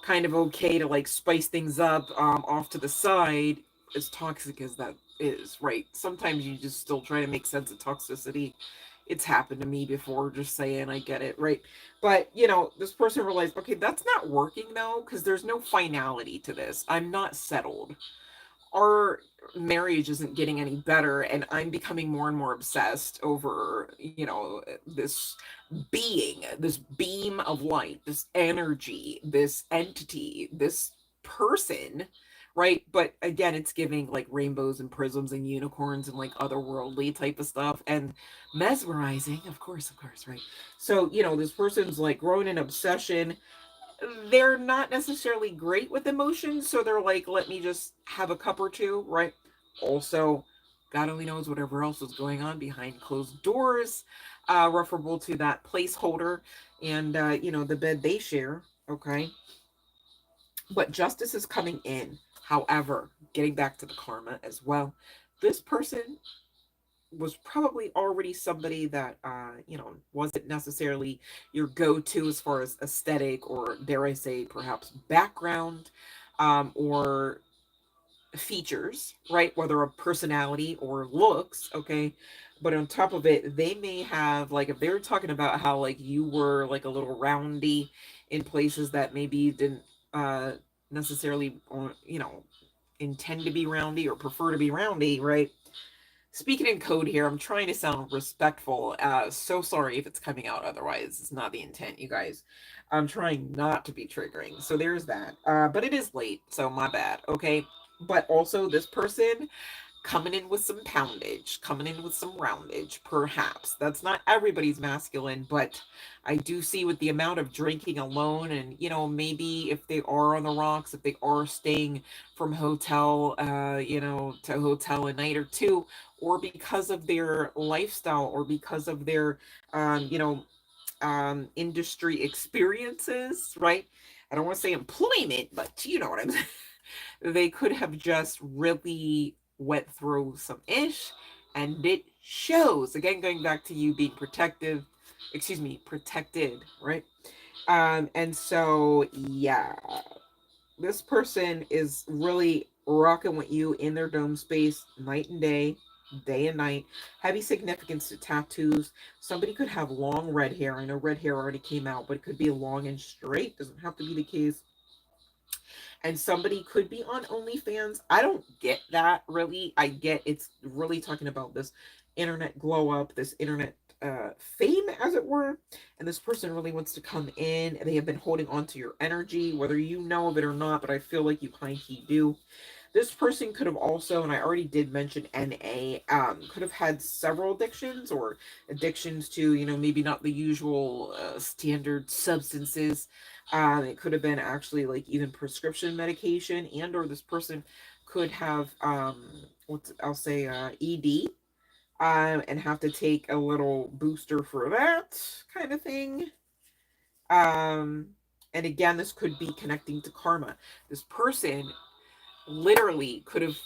kind of okay to like spice things up off to the side, as toxic as that is, right? Sometimes you just still try to make sense of toxicity. It's happened to me before, just saying, I get it, right? But, you know, this person realized, okay, that's not working though, because there's no finality to this. I'm not settled. Our marriage isn't getting any better, and I'm becoming more and more obsessed over, you know, this being, this beam of light, this energy, this entity, this person, right? But again, it's giving like rainbows and prisms and unicorns and like otherworldly type of stuff, and mesmerizing, of course, right? So, you know, this person's like growing an obsession. They're not necessarily great with emotions, so they're like, let me just have a cup or two, right? Also, God only knows whatever else is going on behind closed doors, referable to that placeholder and, you know, the bed they share, okay? But justice is coming in. However, getting back to the karma as well, this person was probably already somebody that, you know, wasn't necessarily your go-to as far as aesthetic, or dare I say perhaps background, or features, right? Whether a personality or looks, okay? But on top of it, they may have, like, if they're talking about how like you were like a little roundy in places that maybe you didn't uh necessarily, you know, intend to be roundy or prefer to be roundy, right? Speaking in code here, I'm trying to sound respectful. So sorry if it's coming out otherwise. It's not the intent, you guys. I'm trying not to be triggering. So there's that. But it is late, so my bad, okay? But also, this person coming in with some poundage, coming in with some roundage, perhaps. That's not everybody's masculine, but I do see with the amount of drinking alone, and, you know, maybe if they are on the rocks, if they are staying from hotel, you know, to hotel a night or two, or because of their lifestyle, or because of their, you know, industry experiences, right? I don't want to say employment, but you know what I'm saying. They could have just really went through some ish, and it shows. Again, going back to you being protective, excuse me, protected, right? And so yeah, this person is really rocking with you in their dome space night and day, day and night. Heavy significance to tattoos. Somebody could have long red hair. I know red hair already came out, but it could be long and straight. Doesn't have to be the case. And somebody could be on OnlyFans. I don't get that really. I get it's really talking about this internet glow up, this internet fame, as it were. And this person really wants to come in, and they have been holding on to your energy, whether you know of it or not, but I feel like you high key do. This person could have also, and I already did mention NA, could have had several addictions, or addictions to, you know, maybe not the usual standard substances. It could have been actually like even prescription medication, and or this person could have, what's, I'll say, ED, and have to take a little booster for that kind of thing. Um, and again, this could be connecting to karma. This person literally could have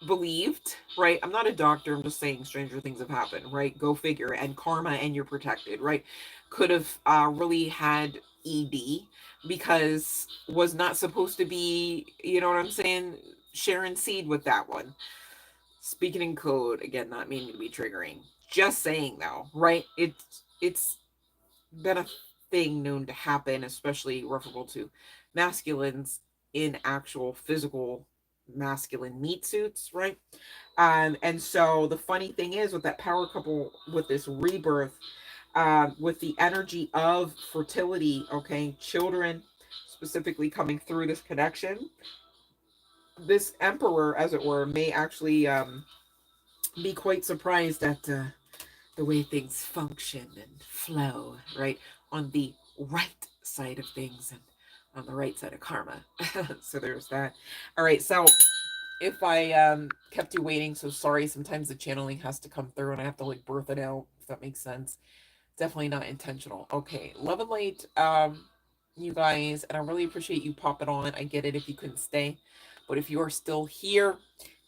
believed, right? I'm not a doctor, I'm just saying stranger things have happened, right? Go figure. And karma, and you're protected, right? Could have really had ED, because was not supposed to be, you know what I'm saying, sharing seed with that one. Speaking in code, again, not meaning to be triggering. Just saying though, right? It's been a thing known to happen, especially referable to masculines in actual physical masculine meat suits, right? And so the funny thing is, with that power couple, with this rebirth, with the energy of fertility, okay, children specifically coming through this connection, this emperor, as it were, may actually be quite surprised at the way things function and flow, right? On the right side of things, and on the right side of karma. So there's that. All right, so if I kept you waiting, so sorry. Sometimes the channeling has to come through, and I have to like birth it out, if that makes sense. Definitely not intentional. Okay, love and light. you guys, and I really appreciate you popping on. I get it if you couldn't stay, but if you are still here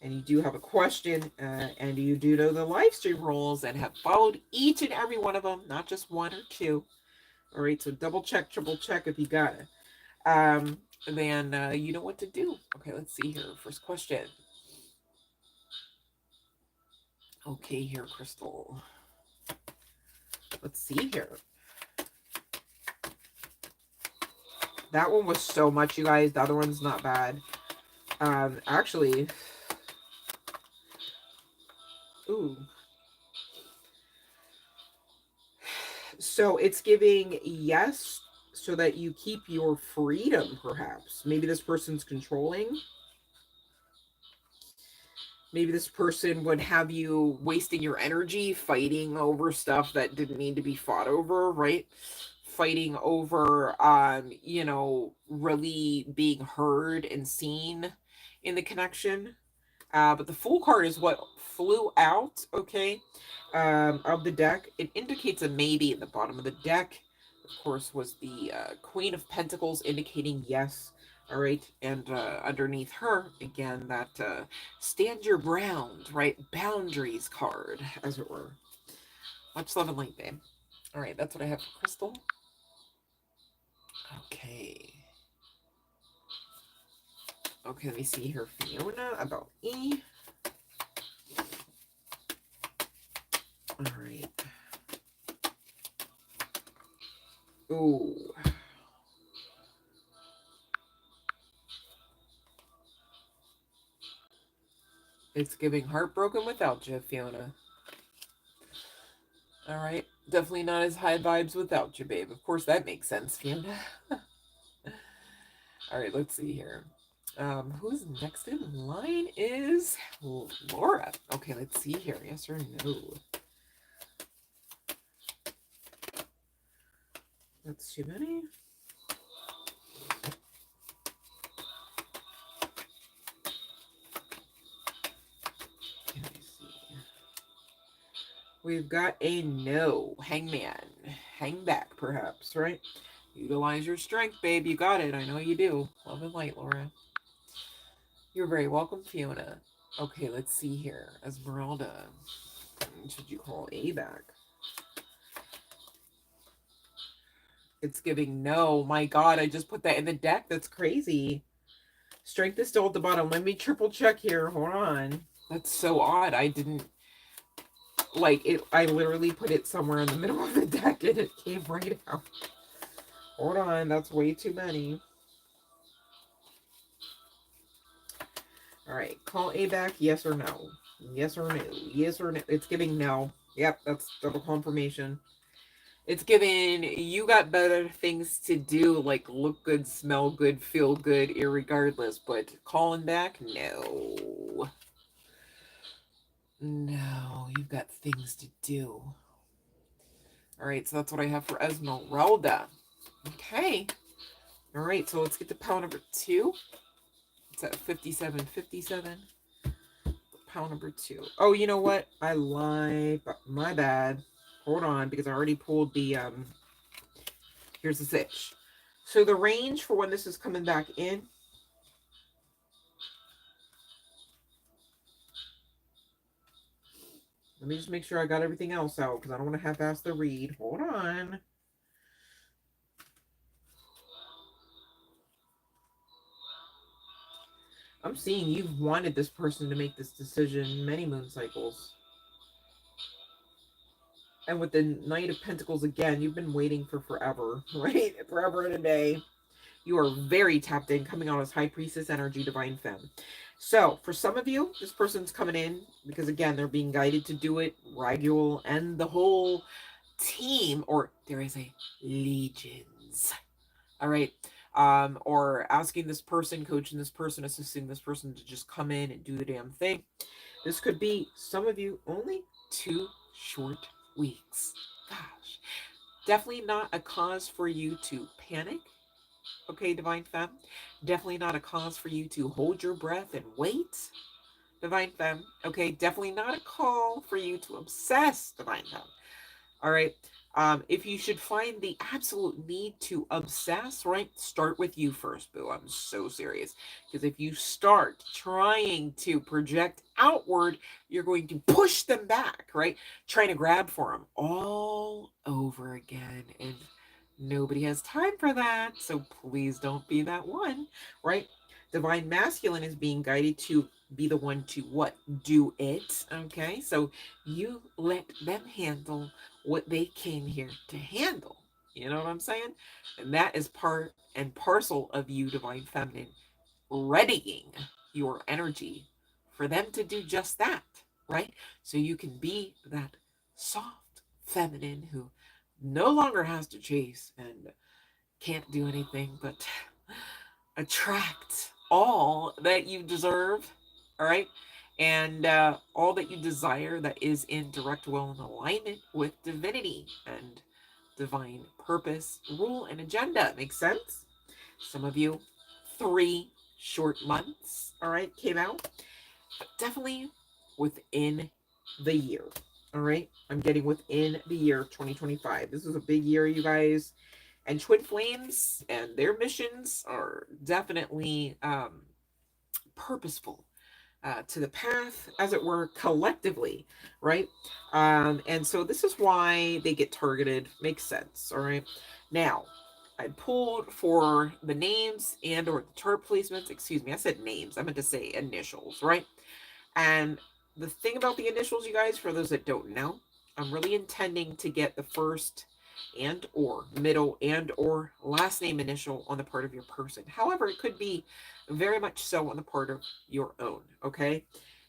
and you do have a question, and you do know the live stream rules and have followed each and every one of them, not just one or two, all right, so double check, triple check if you got it, then you know what to do. Okay, let's see here. First question. Okay, here, Crystal. Let's see here. That one was so much, you guys. The other one's not bad. Actually, ooh. So it's giving yes, so that you keep your freedom, perhaps. Maybe this person's controlling. Maybe this person would have you wasting your energy fighting over stuff that didn't need to be fought over, right? Fighting over, you know, really being heard and seen in the connection. But the Fool card is what flew out, okay, of the deck. It indicates a maybe at the bottom of the deck. Of course, was the Queen of Pentacles indicating yes. All right, and underneath her, again, that stand your ground, right? Boundaries card, as it were. Much love and light, babe. All right, that's what I have for Crystal. Okay. Okay, let me see here, Fiona, about E. All right. Ooh. It's giving heartbroken without you, Fiona. All right. Definitely not as high vibes without you, babe. Of course, that makes sense, Fiona. All right, let's see here. Who's next in line is Laura. Okay, let's see here. Yes or no? That's too many. Let me see. We've got a no. Hangman. Hang back, perhaps, right? Utilize your strength, babe. You got it. I know you do. Love and light, Laura. You're very welcome, Fiona. Okay, let's see here. Esmeralda. Should you call A back? It's giving no. My God, I just put that in the deck. That's crazy. Strength is still at the bottom. Let me triple check here. Hold on. That's so odd. I didn't like it. I literally put it somewhere in the middle of the deck and it came right out. Hold on. That's way too many. All right. Call A back. Yes or no? Yes or no? Yes or no? It's giving no. Yep. That's double confirmation. It's giving you got better things to do, like look good, smell good, feel good, irregardless. But calling back, no. No, you've got things to do. All right, so that's what I have for Esmeralda. Okay. All right, so let's get to pile number 2. It's at 57.57. Pile number 2. Oh, you know what? I lied. My bad. Hold on, because I already pulled the here's the sitch. So the range for when this is coming back in. Let me just make sure I got everything else out, because I don't want to half-ass the read. Hold on. I'm seeing you've wanted this person to make this decision many moon cycles. And with the Knight of Pentacles again, you've been waiting for forever, right? Forever and a day. You are very tapped in, coming out as High Priestess energy, Divine Femme. So, for some of you, this person's coming in because, again, they're being guided to do it. Raguel and the whole team, or there is a legions. All right. Or asking this person, coaching this person, assisting this person to just come in and do the damn thing. This could be, some of you, only 2 short weeks. Gosh. Definitely not a cause for you to panic. Okay, Divine Femme. Definitely not a cause for you to hold your breath and wait. Divine Femme. Okay, definitely not a call for you to obsess, Divine Femme. All right. If you should find the absolute need to obsess, right, start with you first, boo. I'm so serious. Because if you start trying to project outward, you're going to push them back, right? Trying to grab for them all over again. And nobody has time for that. So please don't be that one, right? Divine masculine is being guided to be the one to what? Do it. Okay. So you let them handle what they came here to handle. You know what I'm saying? And that is part and parcel of you, divine feminine, readying your energy for them to do just that, right? So you can be that soft feminine who no longer has to chase and can't do anything but attract all that you deserve, all right? And all that you desire that is in direct will and alignment with divinity and divine purpose, rule, and agenda. Makes sense? Some of you, 3 short months, all right, came out. But definitely within the year, all right? I'm getting within the year 2025. This is a big year, you guys. And Twin Flames and their missions are definitely purposeful to the path, as it were, collectively, right? And so this is why they get targeted. Makes sense, all right? Now, I pulled for the names and or the chart placements. Excuse me, I said names. I meant to say initials, right? And the thing about the initials, you guys, for those that don't know, I'm really intending to get the first and or middle and or last name initial on the part of your person. However, it could be very much so on the part of your own, okay?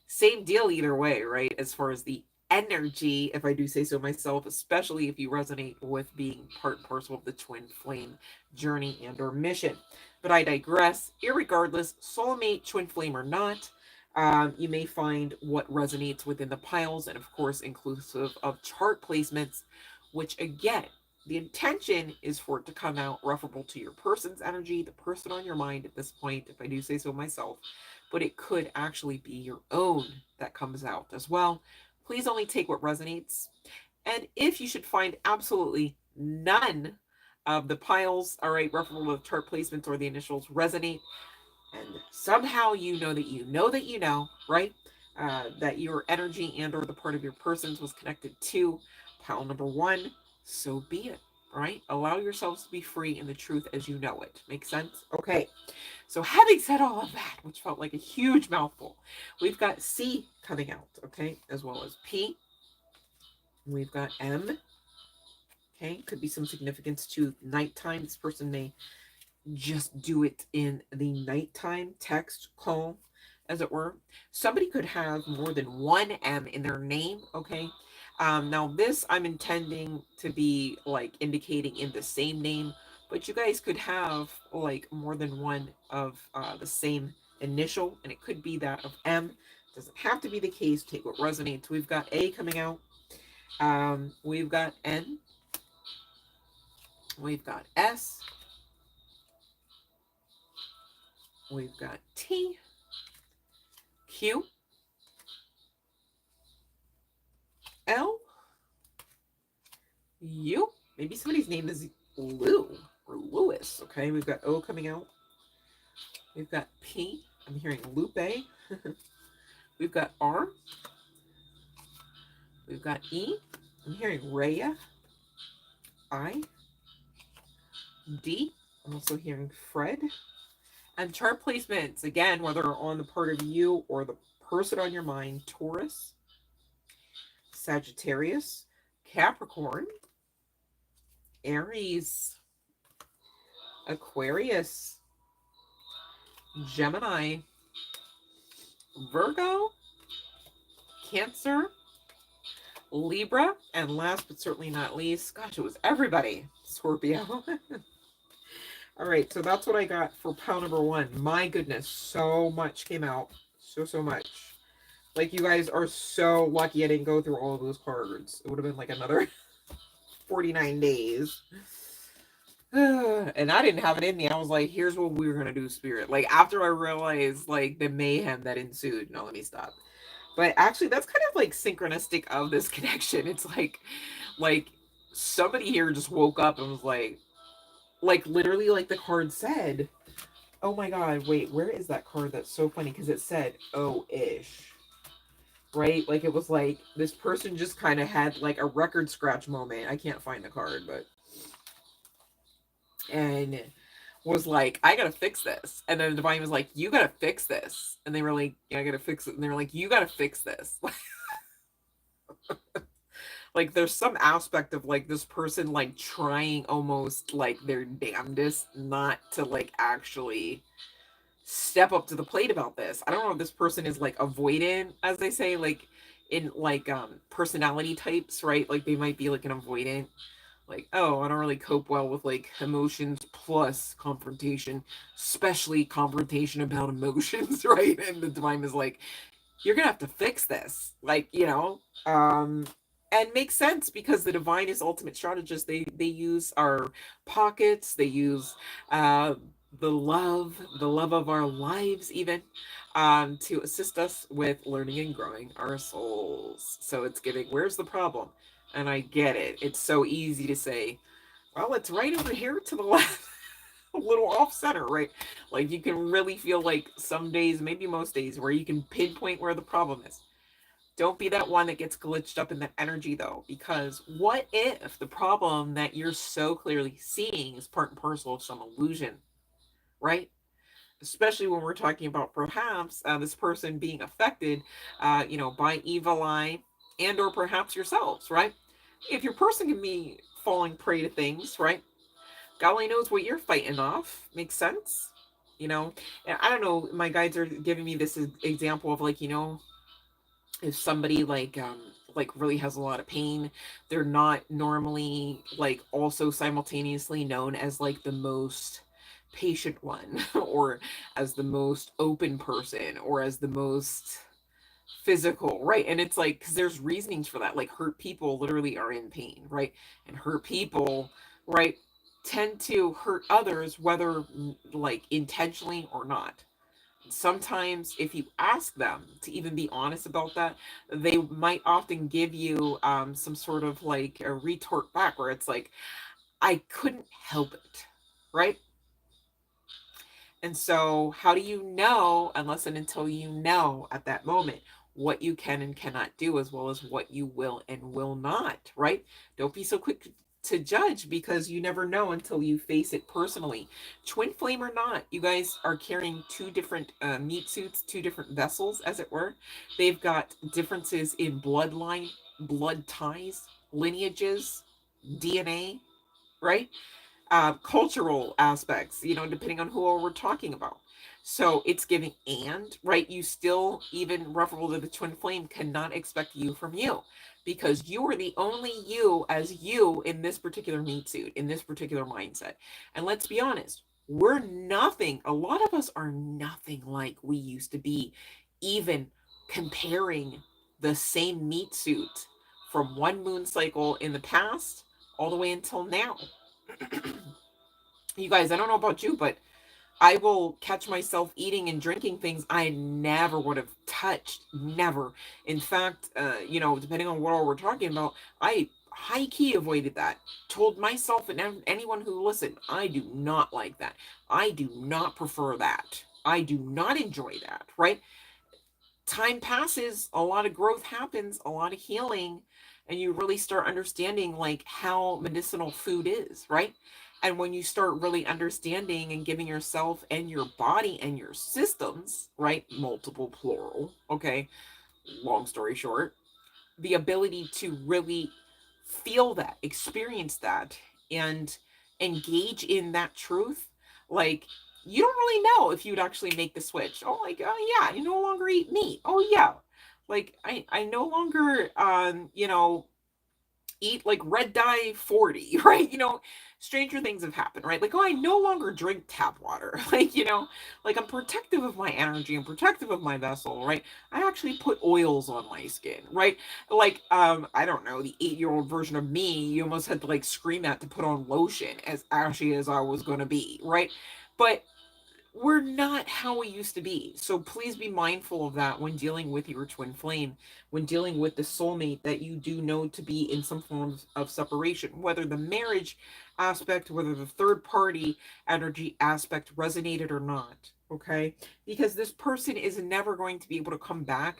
Same deal either way, right? As far as the energy, if I do say so myself, especially if you resonate with being part and parcel of the twin flame journey and or mission. But I digress. Irregardless, soulmate, twin flame or not, you may find what resonates within the piles, and of course inclusive of chart placements, which again, the intention is for it to come out referable to your person's energy, the person on your mind at this point, if I do say so myself, but it could actually be your own that comes out as well. Please only take what resonates. And if you should find absolutely none of the piles, all right, referable to chart placements or the initials resonate, and somehow you know that you know that you know, right? That your energy and or the part of your persons was connected to pile number 1, so be it, right? Allow yourselves to be free in the truth as you know it. Make sense? Okay. So having said all of that, which felt like a huge mouthful, we've got C coming out, okay, as well as P. We've got M. Okay, could be some significance to nighttime. This person may just do it in the nighttime text call, as it were. Somebody could have more than one M in their name, okay? Now this I'm intending to be like indicating in the same name, but you guys could have like more than one of the same initial, and it could be that of M. Doesn't have to be the case. Take what resonates. We've got A coming out. We've got N. We've got S. We've got T, Q, L, U. Maybe somebody's name is Lou or Lewis. Okay, we've got O coming out. We've got P. I'm hearing Lupe. We've got R. We've got E. I'm hearing Rhea. I. D. I'm also hearing Fred. And chart placements, again, whether on the part of you or the person on your mind, Taurus, Sagittarius, Capricorn, Aries, Aquarius, Gemini, Virgo, Cancer, Libra, and last but certainly not least, gosh, it was everybody, Scorpio. All right, so that's what I got for pile number 1. My goodness, so much came out. So much. Like, you guys are so lucky I didn't go through all of those cards. It would have been like another 49 days. And I didn't have it in me. I was like, here's what we were going to do, Spirit. Like, after I realized, like, the mayhem that ensued. No, let me stop. But actually, that's kind of, like, synchronistic of this connection. It's like somebody here just woke up and was like literally, like the card said, oh my god, wait, where is that card? That's so funny because it said, oh ish. Right? Like it was like this person just kind of had like a record scratch moment. I can't find the card, but and was like, I gotta fix this. And then the divine was like, you gotta fix this. And they were like, yeah, I gotta fix it. And they were like, you gotta fix this. Like there's some aspect of like this person like trying almost like their damnedest not to like actually step up to the plate about this. I don't know if this person is like avoidant, as they say, like in like personality types, right? Like they might be like an avoidant, like, oh, I don't really cope well with like emotions plus confrontation, especially confrontation about emotions, right? And the divine is like, you're gonna have to fix this, like, and makes sense because the divine is ultimate strategist. They use our pockets, they use uh the love of our lives even, to assist us with learning and growing our souls. So it's giving, where's the problem? And I get it, it's so easy to say, well, it's right over here to the left. A little off center, right? Like you can really feel like some days, maybe most days, where you can pinpoint where the problem is. Don't be that one that gets glitched up in that energy though, because what if the problem that you're so clearly seeing is part and parcel of some illusion, right? Especially when we're talking about perhaps this person being affected, by evil eye and or perhaps yourselves, right? If your person can be falling prey to things, right? God only knows what you're fighting off. Makes sense? You know, and I don't know. My guides are giving me this example of like, if somebody like really has a lot of pain, they're not normally like also simultaneously known as like the most patient one or as the most open person or as the most physical, right? And it's like, because there's reasonings for that. Like hurt people literally are in pain, right? And hurt people, right, tend to hurt others, whether like intentionally or not. Sometimes if you ask them to even be honest about that, they might often give you some sort of like a retort back where it's like, I couldn't help it, right? And so, how do you know, unless and until you know at that moment what you can and cannot do, as well as what you will and will not, right? Don't be so quick to judge because you never know until you face it personally. Twin flame or not, you guys are carrying two different meat suits, two different vessels, as it were. They've got differences in bloodline, blood ties, lineages, DNA, right? Cultural aspects, depending on who we're talking about. So it's giving, and right, you still, even referable to the twin flame, cannot expect you from you because you are the only you as you in this particular meat suit, in this particular mindset. And let's be honest, we're nothing, a lot of us are nothing like we used to be, even comparing the same meat suit from one moon cycle in the past all the way until now. You guys, I don't know about you, but I will catch myself eating and drinking things I never would have touched. Never. In fact, depending on what we're talking about, I high key avoided that. Told myself and anyone who listened, I do not like that. I do not prefer that. I do not enjoy that, right? Time passes, a lot of growth happens, a lot of healing, and you really start understanding like how medicinal food is, right? And when you start really understanding and giving yourself and your body and your systems, right? Multiple plural, okay? Long story short, the ability to really feel that, experience that, and engage in that truth, like you don't really know if you'd actually make the switch. Oh, like, oh yeah, you no longer eat meat. Oh yeah, like I no longer eat like red dye 40, right? Stranger things have happened, right? Like, oh, I no longer drink tap water. Like, like I'm protective of my energy, I'm protective of my vessel, right? I actually put oils on my skin, right? Like, I don't know, the 8-year-old version of me, you almost had to like scream at to put on lotion as ashy as I was gonna be, right? But we're not how we used to be. So please be mindful of that when dealing with your twin flame, when dealing with the soulmate that you do know to be in some form of separation, whether the marriage aspect, whether the third party energy aspect resonated or not. Okay, because this person is never going to be able to come back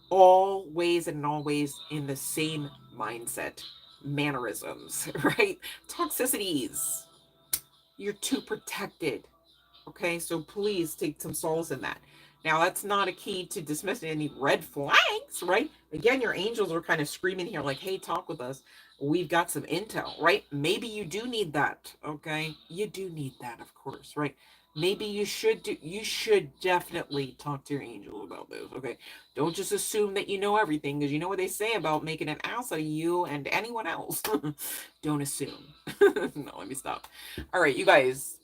always and always in the same mindset, mannerisms, right? Toxicities. You're too protected. Okay, so please take some solace in that. Now, that's not a key to dismissing any red flags, right? Again, your angels are kind of screaming here, like, hey, talk with us. We've got some intel, right? Maybe you do need that, okay? You do need that, of course, right? Maybe you should definitely talk to your angel about this, okay? Don't just assume that you know everything, because you know what they say about making an ass out of you and anyone else. Don't assume. No, let me stop. All right, you guys,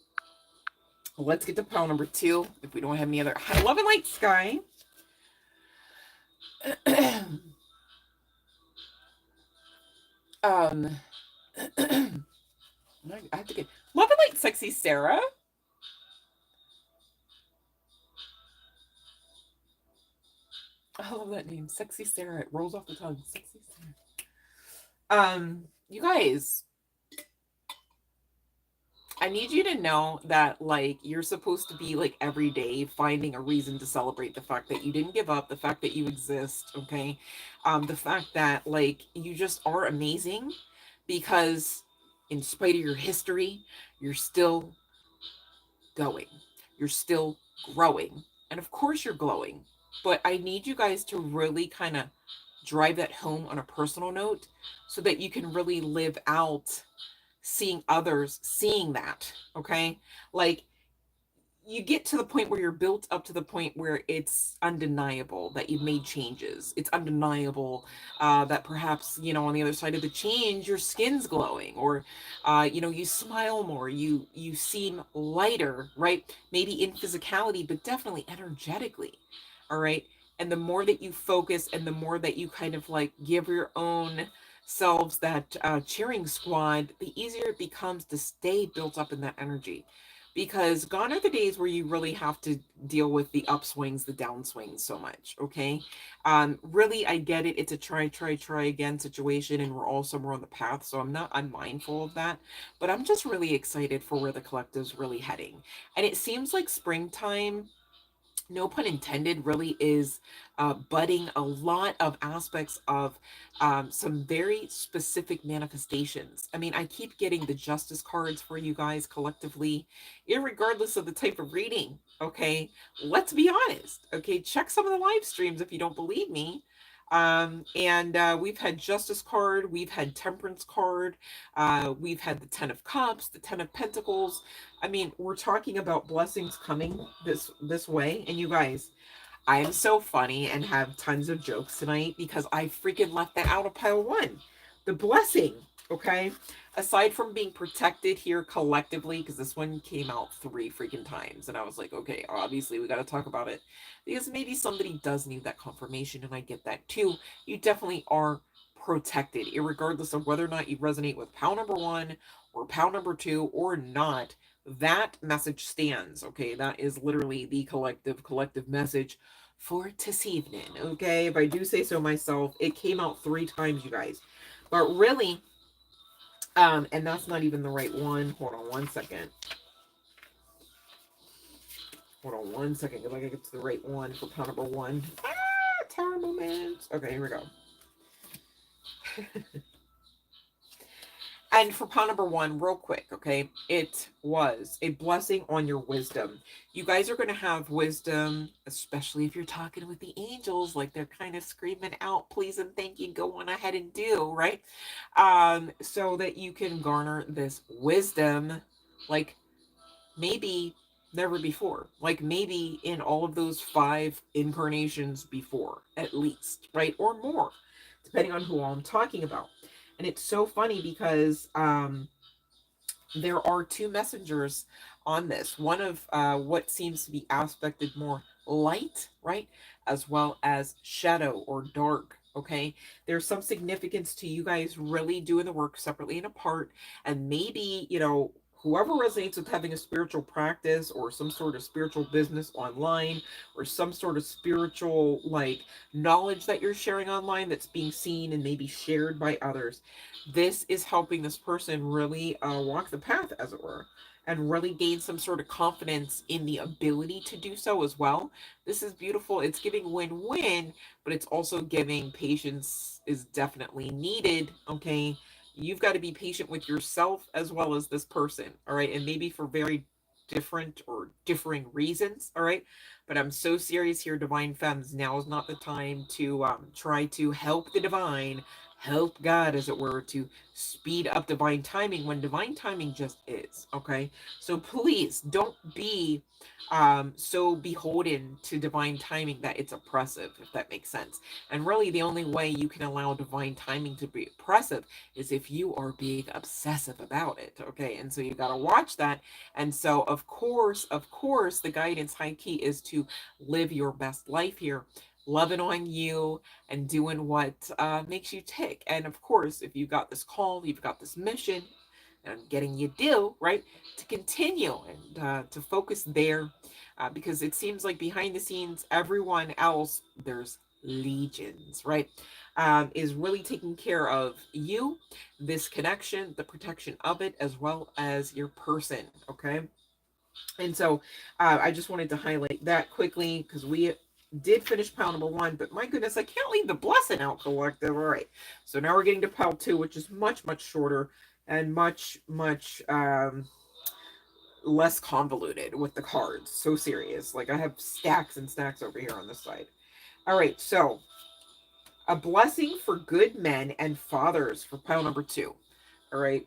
let's get to pile number 2. If we don't have any other, love and light sky. I have to get love and light, sexy Sarah. I love that name, sexy Sarah. It rolls off the tongue, sexy Sarah. You guys, I need you to know that, like, you're supposed to be, like, every day finding a reason to celebrate the fact that you didn't give up, the fact that you exist, okay? The fact that, like, you just are amazing, because in spite of your history, you're still going. You're still growing. And of course you're glowing. But I need you guys to really kind of drive that home on a personal note so that you can really live out seeing others seeing that, okay? Like, you get to the point where you're built up to the point where it's undeniable that you've made changes. It's undeniable that perhaps, you know, on the other side of the change, your skin's glowing, or, you know, you smile more, you seem lighter, right? Maybe in physicality, but definitely energetically, all right? And the more that you focus and the more that you kind of like give your own selves that cheering squad, the easier it becomes to stay built up in that energy, because gone are the days where you really have to deal with the upswings, the downswings so much. Okay. Really, I get it. It's a try again situation, and we're all somewhere on the path. So I'm mindful of that, but I'm just really excited for where the collective's really heading. And it seems like springtime, no pun intended, really is budding a lot of aspects of some very specific manifestations. I mean, I keep getting the justice cards for you guys collectively, irregardless of the type of reading. Okay, let's be honest. Okay, check some of the live streams if you don't believe me. And we've had justice card, we've had temperance card, we've had the 10 of cups, the 10 of pentacles. I mean, we're talking about blessings coming this way. And you guys, I am so funny and have tons of jokes tonight because I freaking left that out of pile 1. The blessing, okay? Aside from being protected here collectively, because this one came out 3 freaking times, and I was like, okay, obviously we got to talk about it, because maybe somebody does need that confirmation, and I get that too. You definitely are protected, regardless of whether or not you resonate with pile number 1 or pile number 2 or not. That message stands, okay? That is literally the collective message for this evening, okay? If I do say so myself, it came out 3 times, you guys. But really, and that's not even the right one. Hold on one second. Hold on one second, because I gotta get to the right one for pile number 1. Tower moments. Okay, here we go. And for pile number 1, real quick, okay? It was a blessing on your wisdom. You guys are going to have wisdom, especially if you're talking with the angels, like they're kind of screaming out, please and thank you, go on ahead and do, right? So that you can garner this wisdom, like maybe never before, like maybe in all of those 5 incarnations before, at least, right? Or more, depending on who I'm talking about. And it's so funny because there are 2 messengers on this. One of what seems to be aspected more light, right? As well as shadow or dark. Okay. There's some significance to you guys really doing the work separately and apart. And maybe, you know, whoever resonates with having a spiritual practice or some sort of spiritual business online, or some sort of spiritual like knowledge that you're sharing online that's being seen and maybe shared by others, this is helping this person really walk the path, as it were, and really gain some sort of confidence in the ability to do so as well. This is beautiful. It's giving win-win, but it's also giving patience is definitely needed. Okay, you've got to be patient with yourself as well as this person. All right, and maybe for very different or differing reasons. All right, but I'm so serious here, divine femmes. Now is not the time to try to help the divine, help God, as it were, to speed up divine timing when divine timing just is. Okay, so please don't be so beholden to divine timing that it's oppressive, if that makes sense. And really, the only way you can allow divine timing to be oppressive is if you are being obsessive about it. Okay, and so you got to watch that. And so, of course, the guidance high key is to live your best life here, loving on you and doing what makes you tick. And of course, if you've got this call, you've got this mission, and getting you do right to continue and to focus there, because it seems like behind the scenes, everyone else, there's legions, right, is really taking care of you, this connection, the protection of it, as well as your person. Okay, and so I just wanted to highlight that quickly because we did finish pile number 1, but my goodness, I can't leave the blessing out, collective. All right, so now we're getting to pile 2, which is much, much shorter and much, much less convoluted with the cards. So serious. Like I have stacks and stacks over here on this side. All right, so a blessing for good men and fathers for pile number 2. All right,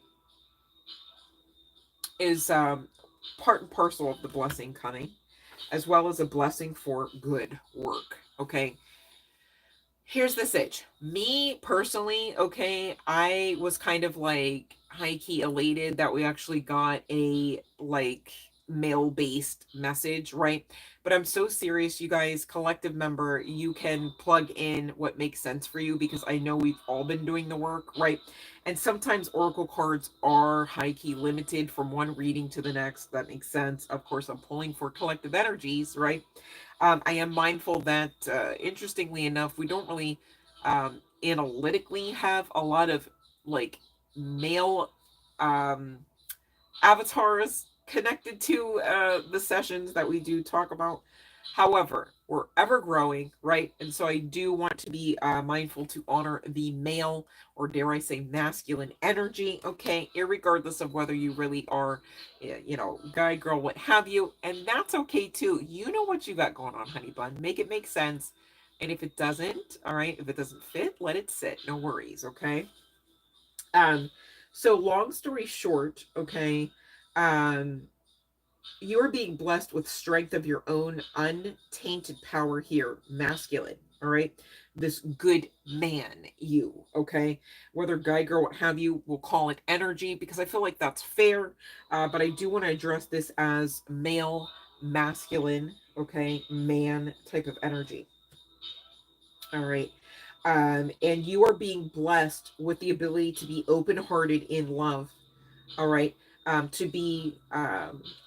is part and parcel of the blessing coming, as well as a blessing for good work. Okay, here's the sitch. Me personally, okay, I was kind of like high key elated that we actually got a like mail based message, right? But I'm so serious, you guys, collective member, you can plug in what makes sense for you because I know we've all been doing the work, right? And sometimes oracle cards are high key limited from one reading to the next. That makes sense. Of course, I'm pulling for collective energies, right? I am mindful that, interestingly enough, we don't really analytically have a lot of like male um, avatars connected to the sessions that we do talk about. However, we're ever growing, right? And so I do want to be mindful to honor the male, or dare I say masculine energy, okay, irregardless of whether you really are, you know, guy, girl, what have you. And that's okay too. You know what you got going on, honey bun. Make it make sense. And if it doesn't, all right, if it doesn't fit, let it sit. No worries, okay? Um, so long story short, okay, um, you are being blessed with strength of your own untainted power here, masculine. All right, this good man, you, okay, whether guy, girl, what have you, we'll call it energy because I feel like that's fair. But I do want to address this as male, masculine, okay, man type of energy. All right. And you are being blessed with the ability to be open-hearted in love. All right, to be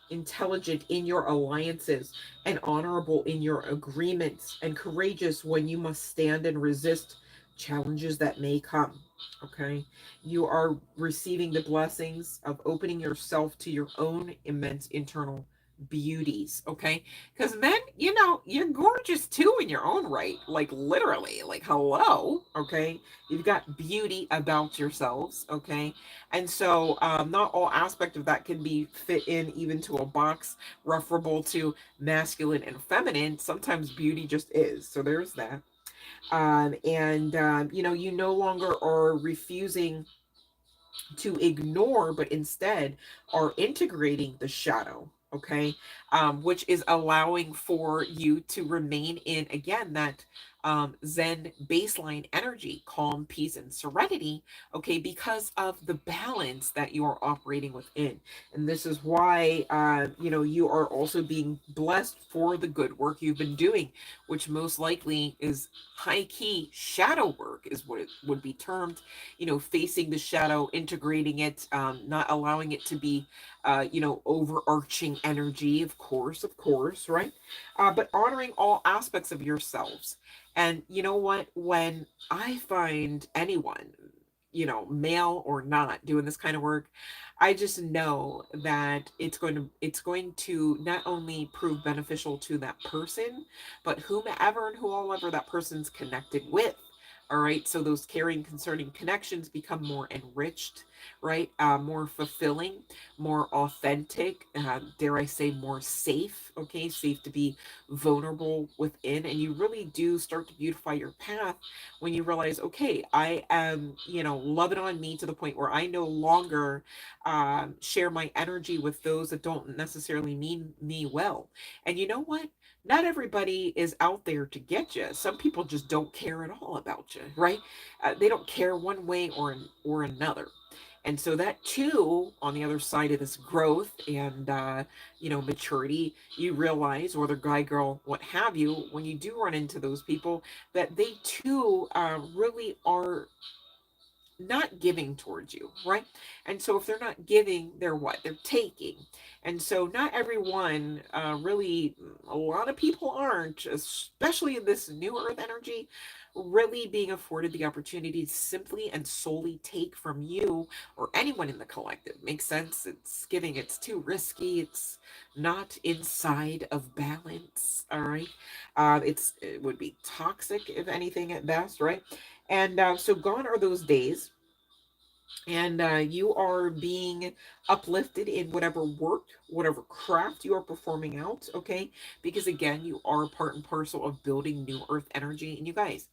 intelligent in your alliances and honorable in your agreements and courageous when you must stand and resist challenges that may come. Okay, you are receiving the blessings of opening yourself to your own immense internal beauties. Okay, because men, you know, you're gorgeous too in your own right, like literally, like hello. Okay, you've got beauty about yourselves. Okay, and so not all aspect of that can be fit in even to a box referable to masculine and feminine. Sometimes beauty just is. So there's that. You know, you no longer are refusing to ignore, but instead are integrating the shadow. Okay, which is allowing for you to remain in again that Zen baseline energy, calm, peace, and serenity, okay, because of the balance that you are operating within. And this is why, you are also being blessed for the good work you've been doing, which most likely is high key shadow work, is what it would be termed, facing the shadow, integrating it, not allowing it to be, overarching energy, of course, right? But honoring all aspects of yourselves. And you know what? When I find anyone, male or not, doing this kind of work, I just know that it's going to not only prove beneficial to that person, but whomever and whoever that person's connected with. All right, so those caring, concerning connections become more enriched, right? More fulfilling, more authentic, dare I say, more safe, okay? Safe to be vulnerable within. And you really do start to beautify your path when you realize, okay, I am, loving on me to the point where I no longer share my energy with those that don't necessarily mean me well. And you know what? Not everybody is out there to get you. Some people just don't care at all about you, right? They don't care one way or another. And so that too, on the other side of this growth and maturity, you realize, whether guy, girl, what have you, when you do run into those people, that they too really are not giving towards you, right? And so if they're not giving, they're what? They're taking. And so not everyone really, a lot of people aren't, especially in this new earth energy, really being afforded the opportunity to simply and solely take from you or anyone in the collective. Makes sense? It's giving, it's too risky. It's not inside of balance. All right. It would be toxic, if anything, at best, right? And so gone are those days, and you are being uplifted in whatever work, whatever craft you are performing out, okay? Because again, you are part and parcel of building new earth energy. And you guys,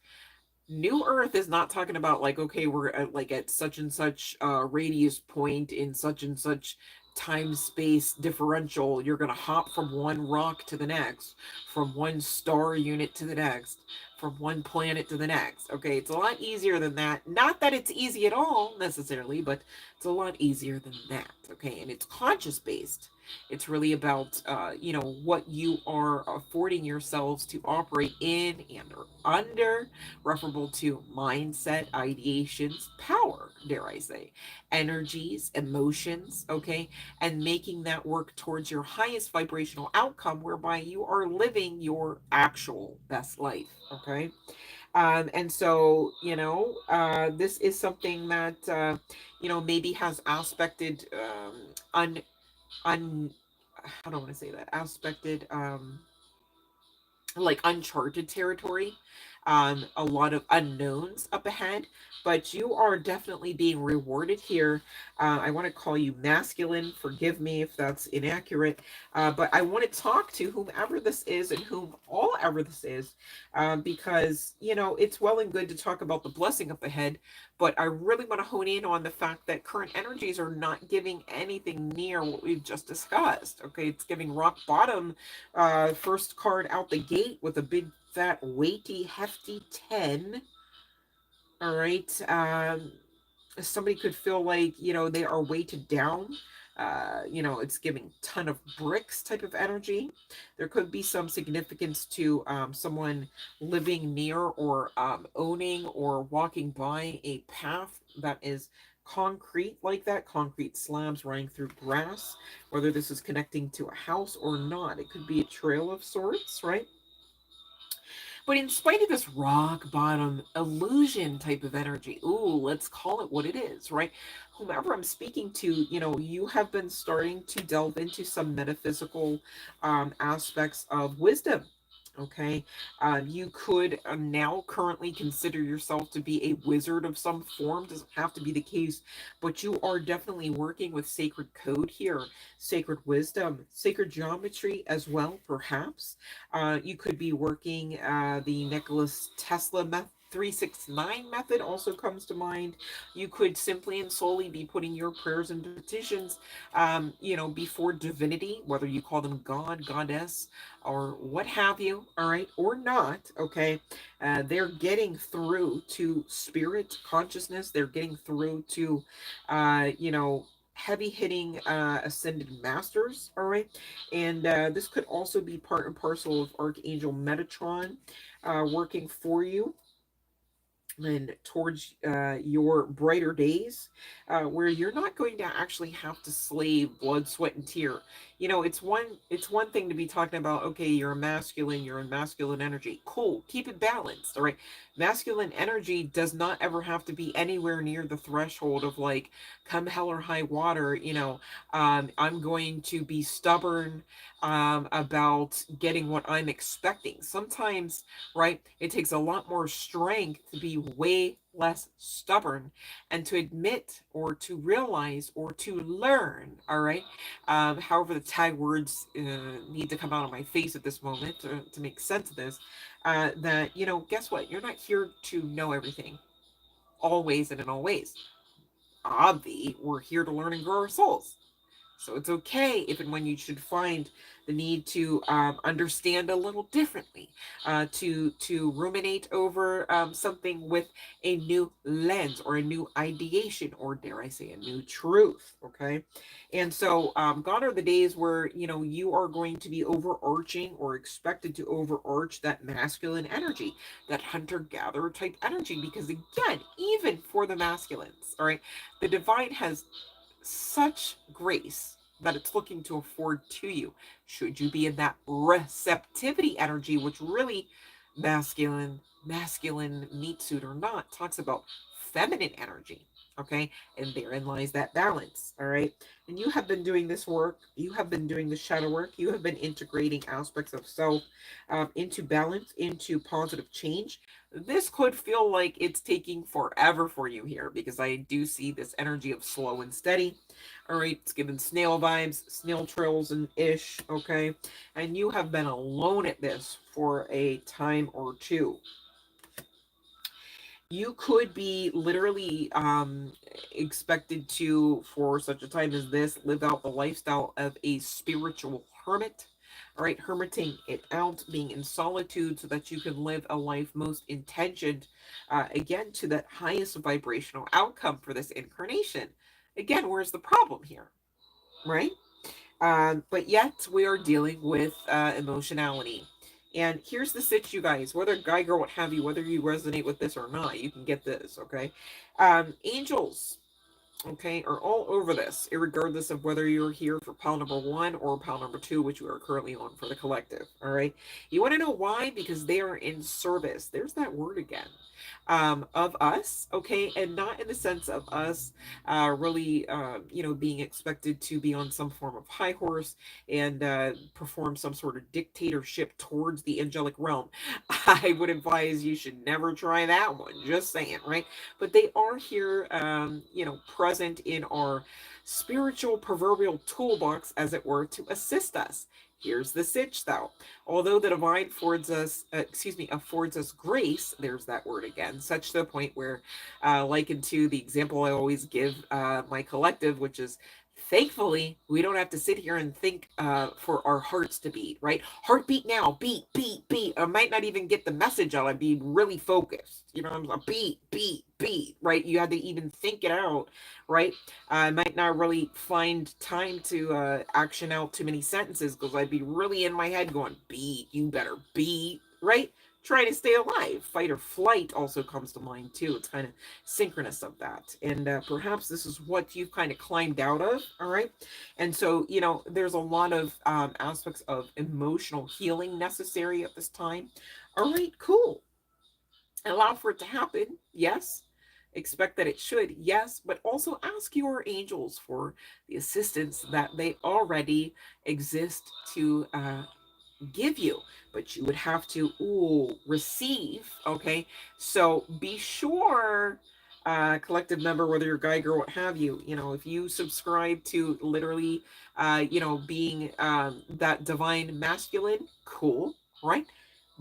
New Earth is not talking about like, okay, we're at such and such radius point in such and such time space differential. You're gonna hop from one rock to the next, from one star unit to the next, from one planet to the next. Okay, it's a lot easier than that. Not that it's easy at all necessarily, but it's a lot easier than that. Okay, and it's conscious based. It's really about, what you are affording yourselves to operate in and or under, referable to mindset, ideations, power, dare I say, energies, emotions, okay, and making that work towards your highest vibrational outcome, whereby you are living your actual best life, okay. And so, this is something that, maybe has aspected, un how do I want to say that, aspected, like uncharted territory, a lot of unknowns up ahead, but you are definitely being rewarded here. I want to call you masculine, forgive me if that's inaccurate, but I want to talk to whomever this is and whom all ever this is, because it's well and good to talk about the blessing up ahead, but I really want to hone in on the fact that current energies are not giving anything near what we've just discussed. Okay, it's giving rock bottom, first card out the gate with a big, fat, weighty, hefty 10. All right. Somebody could feel like, they are weighted down. It's giving ton of bricks type of energy. There could be some significance to someone living near or owning or walking by a path that is concrete, like that, concrete slabs running through grass, whether this is connecting to a house or not. It could be a trail of sorts, right? But in spite of this rock bottom illusion type of energy, ooh, let's call it what it is, right? Whomever I'm speaking to, you have been starting to delve into some metaphysical aspects of wisdom. Okay, you could now currently consider yourself to be a wizard of some form. Doesn't have to be the case, but you are definitely working with sacred code here, sacred wisdom, sacred geometry as well, perhaps. You could be working the Nicholas Tesla method. 369 method also comes to mind. You could simply and solely be putting your prayers and petitions, before divinity, whether you call them God, Goddess, or what have you, all right, or not, okay? They're getting through to spirit consciousness. They're getting through to, heavy hitting ascended masters, all right? And this could also be part and parcel of Archangel Metatron working for you and towards your brighter days, where you're not going to actually have to slave blood, sweat, and tear. It's one thing to be talking about, okay, you're in masculine energy, cool, keep it balanced, all right? Masculine energy does not ever have to be anywhere near the threshold of like, come hell or high water, I'm going to be stubborn about getting what I'm expecting. Sometimes, right, it takes a lot more strength to be way less stubborn and to admit or to realize or to learn, all right? However, the tag words need to come out of my face at this moment to make sense of this. That, guess what? You're not here to know everything always and in all ways. Obvi, we're here to learn and grow our souls. So it's okay if and when you should find the need to understand a little differently, to ruminate over something with a new lens or a new ideation, or dare I say, a new truth. Okay, and so gone are the days where you are going to be overarching or expected to overarch that masculine energy, that hunter-gatherer type energy, because again, even for the masculines, all right, the divine has such grace that it's looking to afford to you. Should you be in that receptivity energy, which really masculine meat suit or not, talks about feminine energy. Okay, and therein lies that balance. All right, and you have been doing this work, you have been doing the shadow work, you have been integrating aspects of self into balance, into positive change. This could feel like it's taking forever for you here, because I do see this energy of slow and steady. All right, it's giving snail vibes, snail trails and ish, okay? And you have been alone at this for a time or two. You could be literally expected to, for such a time as this, live out the lifestyle of a spiritual hermit. All right, hermiting it out, being in solitude so that you can live a life most intentioned, again, to that highest vibrational outcome for this incarnation. Again, where's the problem here, right? But yet we are dealing with emotionality. And here's the sitch, you guys, whether guy, girl, what have you, whether you resonate with this or not, you can get this, okay? Angels, okay, are all over this, regardless of whether you're here for pile number 1 or pile number 2, which we are currently on for the collective, all right? You want to know why? Because they are in service. There's that word again. Of us, okay, and not in the sense of us really, being expected to be on some form of high horse and perform some sort of dictatorship towards the angelic realm. I would advise you should never try that one, just saying, right? But they are here, present in our spiritual proverbial toolbox, as it were, to assist us. Here's the sitch, though. Although the divine affords us grace, there's that word again, such to the point where, likened to the example I always give my collective, which is, thankfully, we don't have to sit here and think for our hearts to beat, right? Heartbeat now, beat, beat, beat. I might not even get the message out. I'd be really focused. I'm like, beat, beat, beat, right? You had to even think it out, right? I might not really find time to action out too many sentences because I'd be really in my head going, beat, you better beat, right? Trying to stay alive. Fight or flight also comes to mind too. It's kind of synchronous of that. And perhaps this is what you've kind of climbed out of, all right? And so, there's a lot of aspects of emotional healing necessary at this time. All right, cool. Allow for it to happen, yes. Expect that it should, yes, but also ask your angels for the assistance that they already exist to give you, but you would have to receive, okay? So be sure, collective member, whether you're guy, girl, what have you, if you subscribe to literally being that divine masculine, cool, right?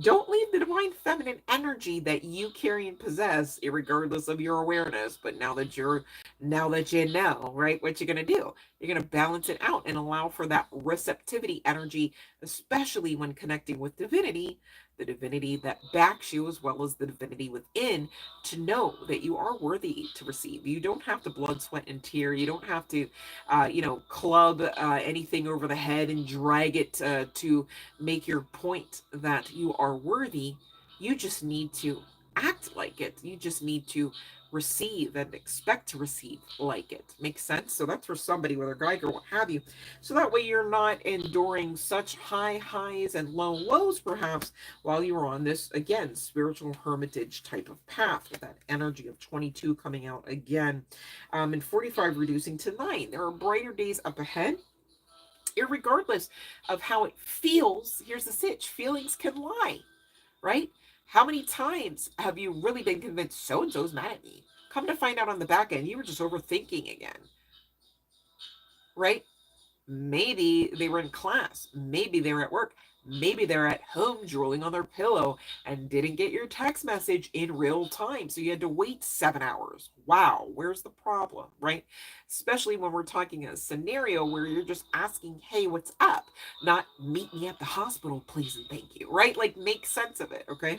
Don't leave the divine feminine energy that you carry and possess, regardless of your awareness. But now that you know, right, what you're gonna do, you're gonna balance it out and allow for that receptivity energy, especially when connecting with divinity, the divinity that backs you, as well as the divinity within, to know that you are worthy to receive. You don't have to blood, sweat, and tear. You don't have to, club anything over the head and drag it to make your point that you are worthy. You just need to act like it. You just need to receive and expect to receive like it. Makes sense? So that's for somebody, whether guy or what have you. So that way you're not enduring such high highs and low lows, perhaps, while you're on this, again, spiritual hermitage type of path, with that energy of 22 coming out again, and 45 reducing to 9. There are brighter days up ahead. Irregardless of how it feels, here's the sitch: feelings can lie, right? How many times have you really been convinced so and so's mad at me? Come to find out on the back end, you were just overthinking again, right? Maybe they were in class. Maybe they were at work. Maybe they're at home drooling on their pillow and didn't get your text message in real time. So you had to wait 7 hours. Wow, where's the problem, right? Especially when we're talking a scenario where you're just asking, hey, what's up? Not meet me at the hospital, please and thank you, right? Like, make sense of it, okay?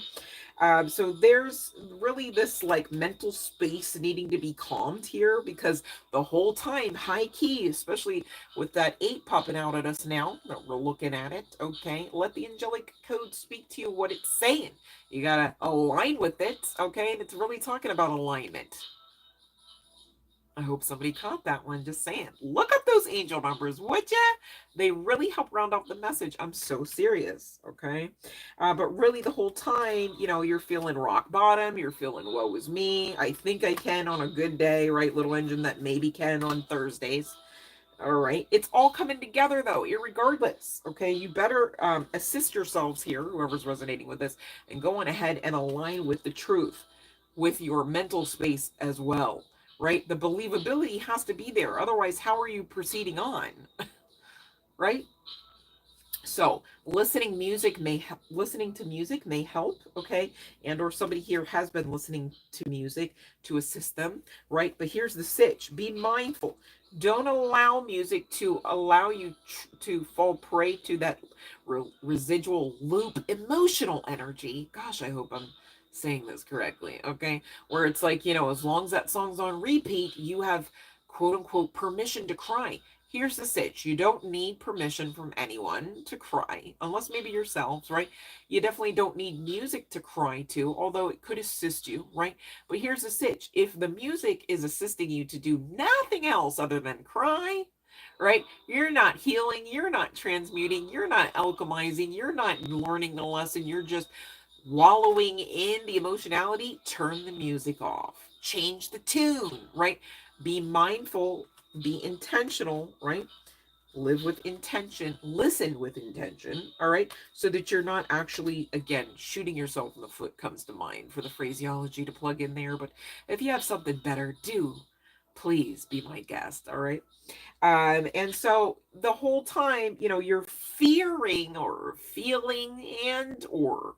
So there's really this like mental space needing to be calmed here, because the whole time, high key, especially with that 8 popping out at us now that we're looking at it, okay? Let the angelic code speak to you what it's saying. You gotta align with it, okay? And it's really talking about alignment. I hope somebody caught that one. Just saying. Look up those angel numbers, would ya? They really help round off the message. I'm so serious, okay? But really, the whole time, you're feeling rock bottom. You're feeling woe is me. I think I can on a good day, right? Little engine that maybe can on Thursdays. All right. It's all coming together, though, irregardless. Okay. You better assist yourselves here, whoever's resonating with this, and go on ahead and align with the truth, with your mental space as well, right? The believability has to be there. Otherwise, how are you proceeding on? Right? So listening to music may help, okay? And or somebody here has been listening to music to assist them, right? But here's the sitch: be mindful. Don't allow music to allow you to fall prey to that residual loop emotional energy. Gosh, I hope I'm saying this correctly, okay? Where it's like, as long as that song's on repeat, you have quote unquote permission to cry. Here's the sitch: you don't need permission from anyone to cry, unless maybe yourselves, right? You definitely don't need music to cry to, although it could assist you, right? But here's the sitch: if the music is assisting you to do nothing else other than cry, right? You're not healing, you're not transmuting, you're not alchemizing, you're not learning the lesson, you're just wallowing in the emotionality. Turn the music off, change the tune, right? Be mindful, be intentional, right? Live with intention, listen with intention, all right? So that you're not actually, again, shooting yourself in the foot comes to mind for the phraseology to plug in there. But if you have something better, do please be my guest, all right? And so the whole time, you're fearing or feeling and or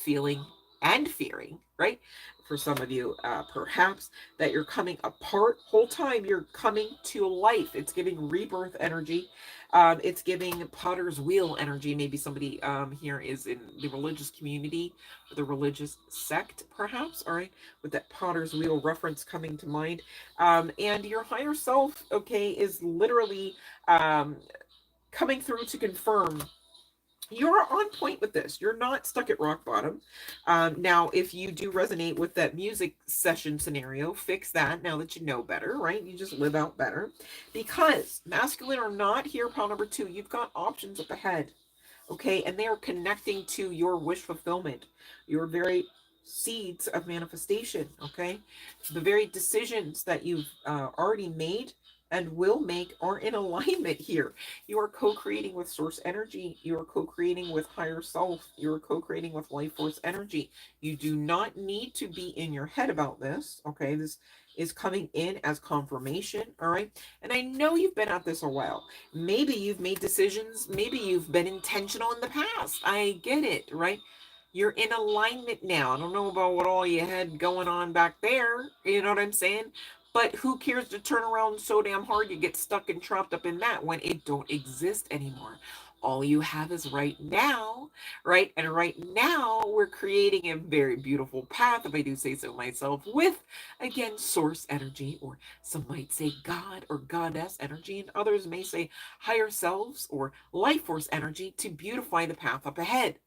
feeling and fearing, right? For some of you, perhaps that you're coming apart. Whole time you're coming to life. It's giving rebirth energy. It's giving Potter's wheel energy. Maybe somebody here is in the religious community, the religious sect, perhaps. All right, with that Potter's wheel reference coming to mind. And your higher self, okay, is literally coming through to confirm you're on point with this. You're not stuck at rock bottom. Now, if you do resonate with that music session scenario, fix that now that you know better, right? You just live out better. Because masculine or not, here, pile number 2, you've got options up ahead, okay? And they are connecting to your wish fulfillment, your very seeds of manifestation, okay? The very decisions that you've already made and will make are in alignment here. You are co-creating with source energy. You are co-creating with higher self. You are co-creating with life force energy. You do not need to be in your head about this, okay? This is coming in as confirmation, all right? And I know you've been at this a while. Maybe you've made decisions. Maybe you've been intentional in the past. I get it, right? You're in alignment now. I don't know about what all you had going on back there. You know what I'm saying? But who cares to turn around so damn hard you get stuck and trapped up in that when it don't exist anymore? All you have is right now, right? And right now, we're creating a very beautiful path, if I do say so myself, with, again, source energy, or some might say God or goddess energy, and others may say higher selves or life force energy to beautify the path up ahead,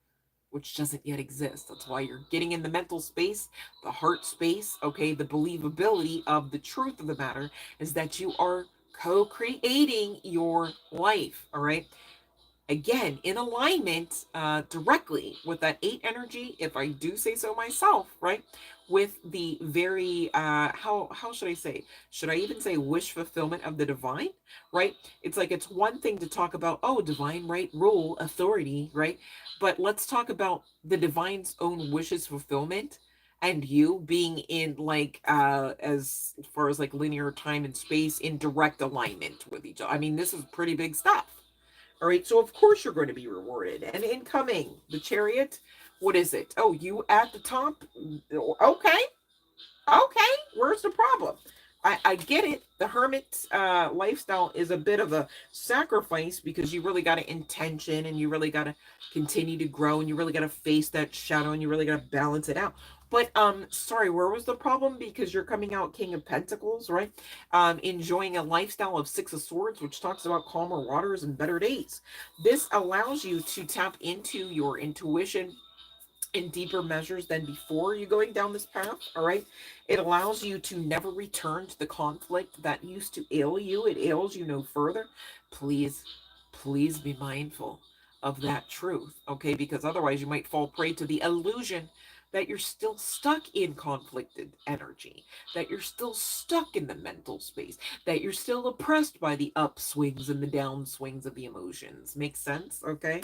which doesn't yet exist. That's why you're getting in the mental space, the heart space, okay? The believability of the truth of the matter is that you are co-creating your life, all right? Again, in alignment directly with that 8 energy, if I do say so myself, right? With the very how should I say? Should I even say wish fulfillment of the divine, right? It's like, it's one thing to talk about, oh, divine right, rule, authority, right? But let's talk about the divine's own wishes fulfillment, and you being in, like, as far as like linear time and space, in direct alignment with each other. I mean, this is pretty big stuff. All right, so of course you're going to be rewarded. And incoming, the Chariot, what is it? Oh, you at the top? Okay, okay, where's the problem? I get it. The hermit lifestyle is a bit of a sacrifice, because you really got to intention, and you really got to continue to grow, and you really got to face that shadow, and you really got to balance it out. But sorry, where was the problem? Because you're coming out King of Pentacles, right? Enjoying a lifestyle of Six of Swords, which talks about calmer waters and better days. This allows you to tap into your intuition in deeper measures than before you going down this path. All right, it allows you to never return to the conflict that used to ail you. It ails you no further. Please, please be mindful of that truth, okay? Because otherwise you might fall prey to the illusion that you're still stuck in conflicted energy, that you're still stuck in the mental space, that you're still oppressed by the upswings and the downswings of the emotions. Makes sense? Okay.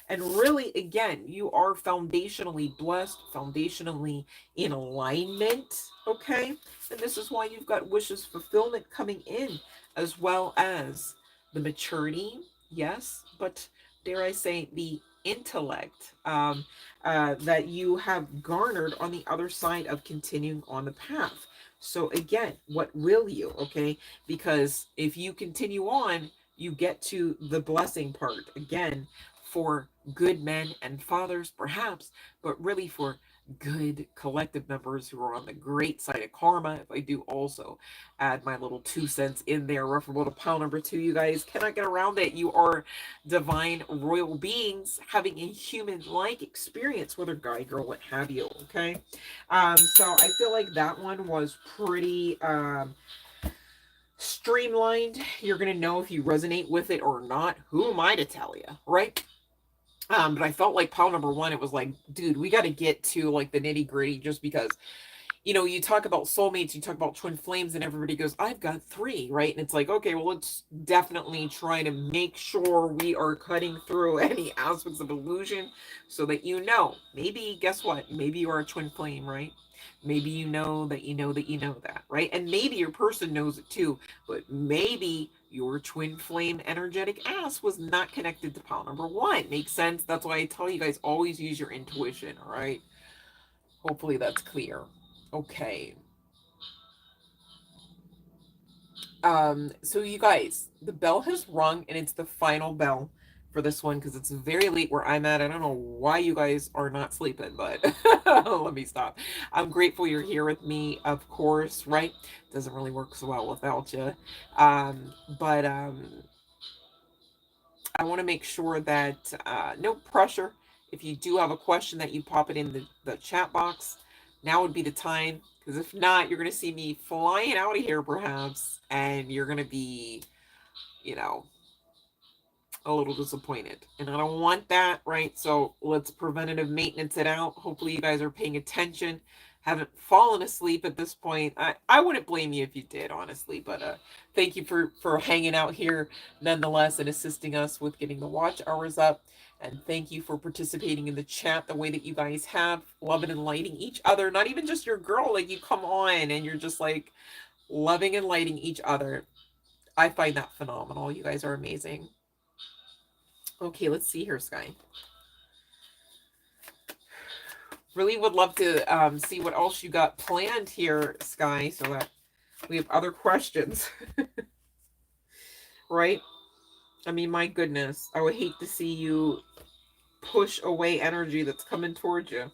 And really, again, you are foundationally blessed, foundationally in alignment, okay? And this is why you've got wishes fulfillment coming in, as well as the maturity, yes, but dare I say, the intellect that you have garnered on the other side of continuing on the path. So again, what will you, okay? Because if you continue on, you get to the blessing part again, for good men and fathers, perhaps, but really for good collective members who are on the great side of karma. If I do also add my little 2 cents in there, referable to pile number 2, you guys cannot get around it. You are divine royal beings having a human-like experience, whether guy, girl, what have you, okay? So I feel like that one was pretty streamlined. You're going to know if you resonate with it or not. Who am I to tell you, right? But I felt like pile number 1, it was like, dude, we got to get to like the nitty gritty, just because, you know, you talk about soulmates, you talk about twin flames, and everybody goes, I've got 3, right? And it's like, okay, well, let's definitely try to make sure we are cutting through any aspects of illusion, so that, you know, maybe, guess what? Maybe you are a twin flame, right? Maybe you know that you know that you know that, right? And maybe your person knows it too, but maybe your twin flame energetic ass was not connected to pile number 1. Makes sense? That's why I tell you guys, always use your intuition, all right? Hopefully that's clear. Okay. So you guys, the bell has rung, and it's the final bell for this one, because it's very late where I'm at. I don't know why you guys are not sleeping, but let me stop. I'm grateful you're here with me, of course, right? Doesn't really work so well without you. But I want to make sure that no pressure. If you do have a question, that you pop it in the chat box. Now would be the time, because if not, you're going to see me flying out of here perhaps, and you're going to be, you know, a little disappointed. And I don't want that, right? So let's preventative maintenance it out. Hopefully you guys are paying attention, haven't fallen asleep at this point. I wouldn't blame you if you did, honestly, but thank you for hanging out here nonetheless, and assisting us with getting the watch hours up. And thank you for participating in the chat the way that you guys have, loving and lighting each other. Not even just your girl, like you come on and you're just like loving and lighting each other. I find that phenomenal. You guys are amazing. Okay, let's see here, Sky. Really would love to see what else you got planned here, Sky, so that we have other questions, right? I mean, my goodness, I would hate to see you push away energy that's coming towards you.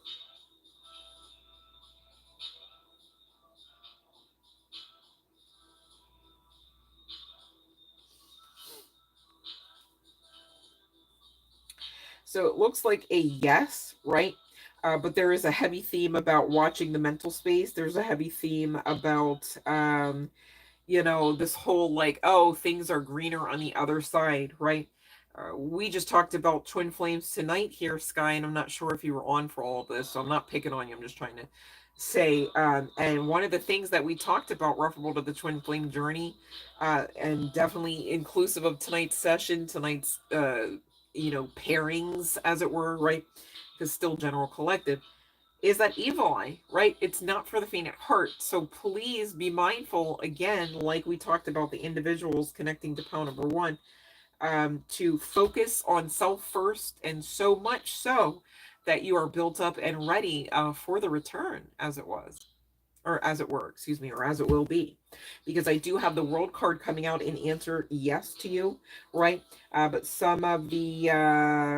So it looks like a yes, right? But there is a heavy theme about watching the mental space. There's a heavy theme about this whole like, oh, things are greener on the other side, right? We just talked about twin flames tonight here, Sky, and I'm not sure if you were on for all of this, so I'm not picking on you. I'm just trying to say, and one of the things that we talked about, referable to the twin flame journey, and definitely inclusive of tonight's session, tonight's, pairings, as it were, right? Because still general collective is that evil eye, right? It's not for the faint at heart. So please be mindful, again, like we talked about the individuals connecting to pound number one, to focus on self first, and so much so that you are built up and ready for the return, as it was. Or as it were, excuse me, or as it will be. Because I do have the world card coming out in answer yes to you, right? But some of the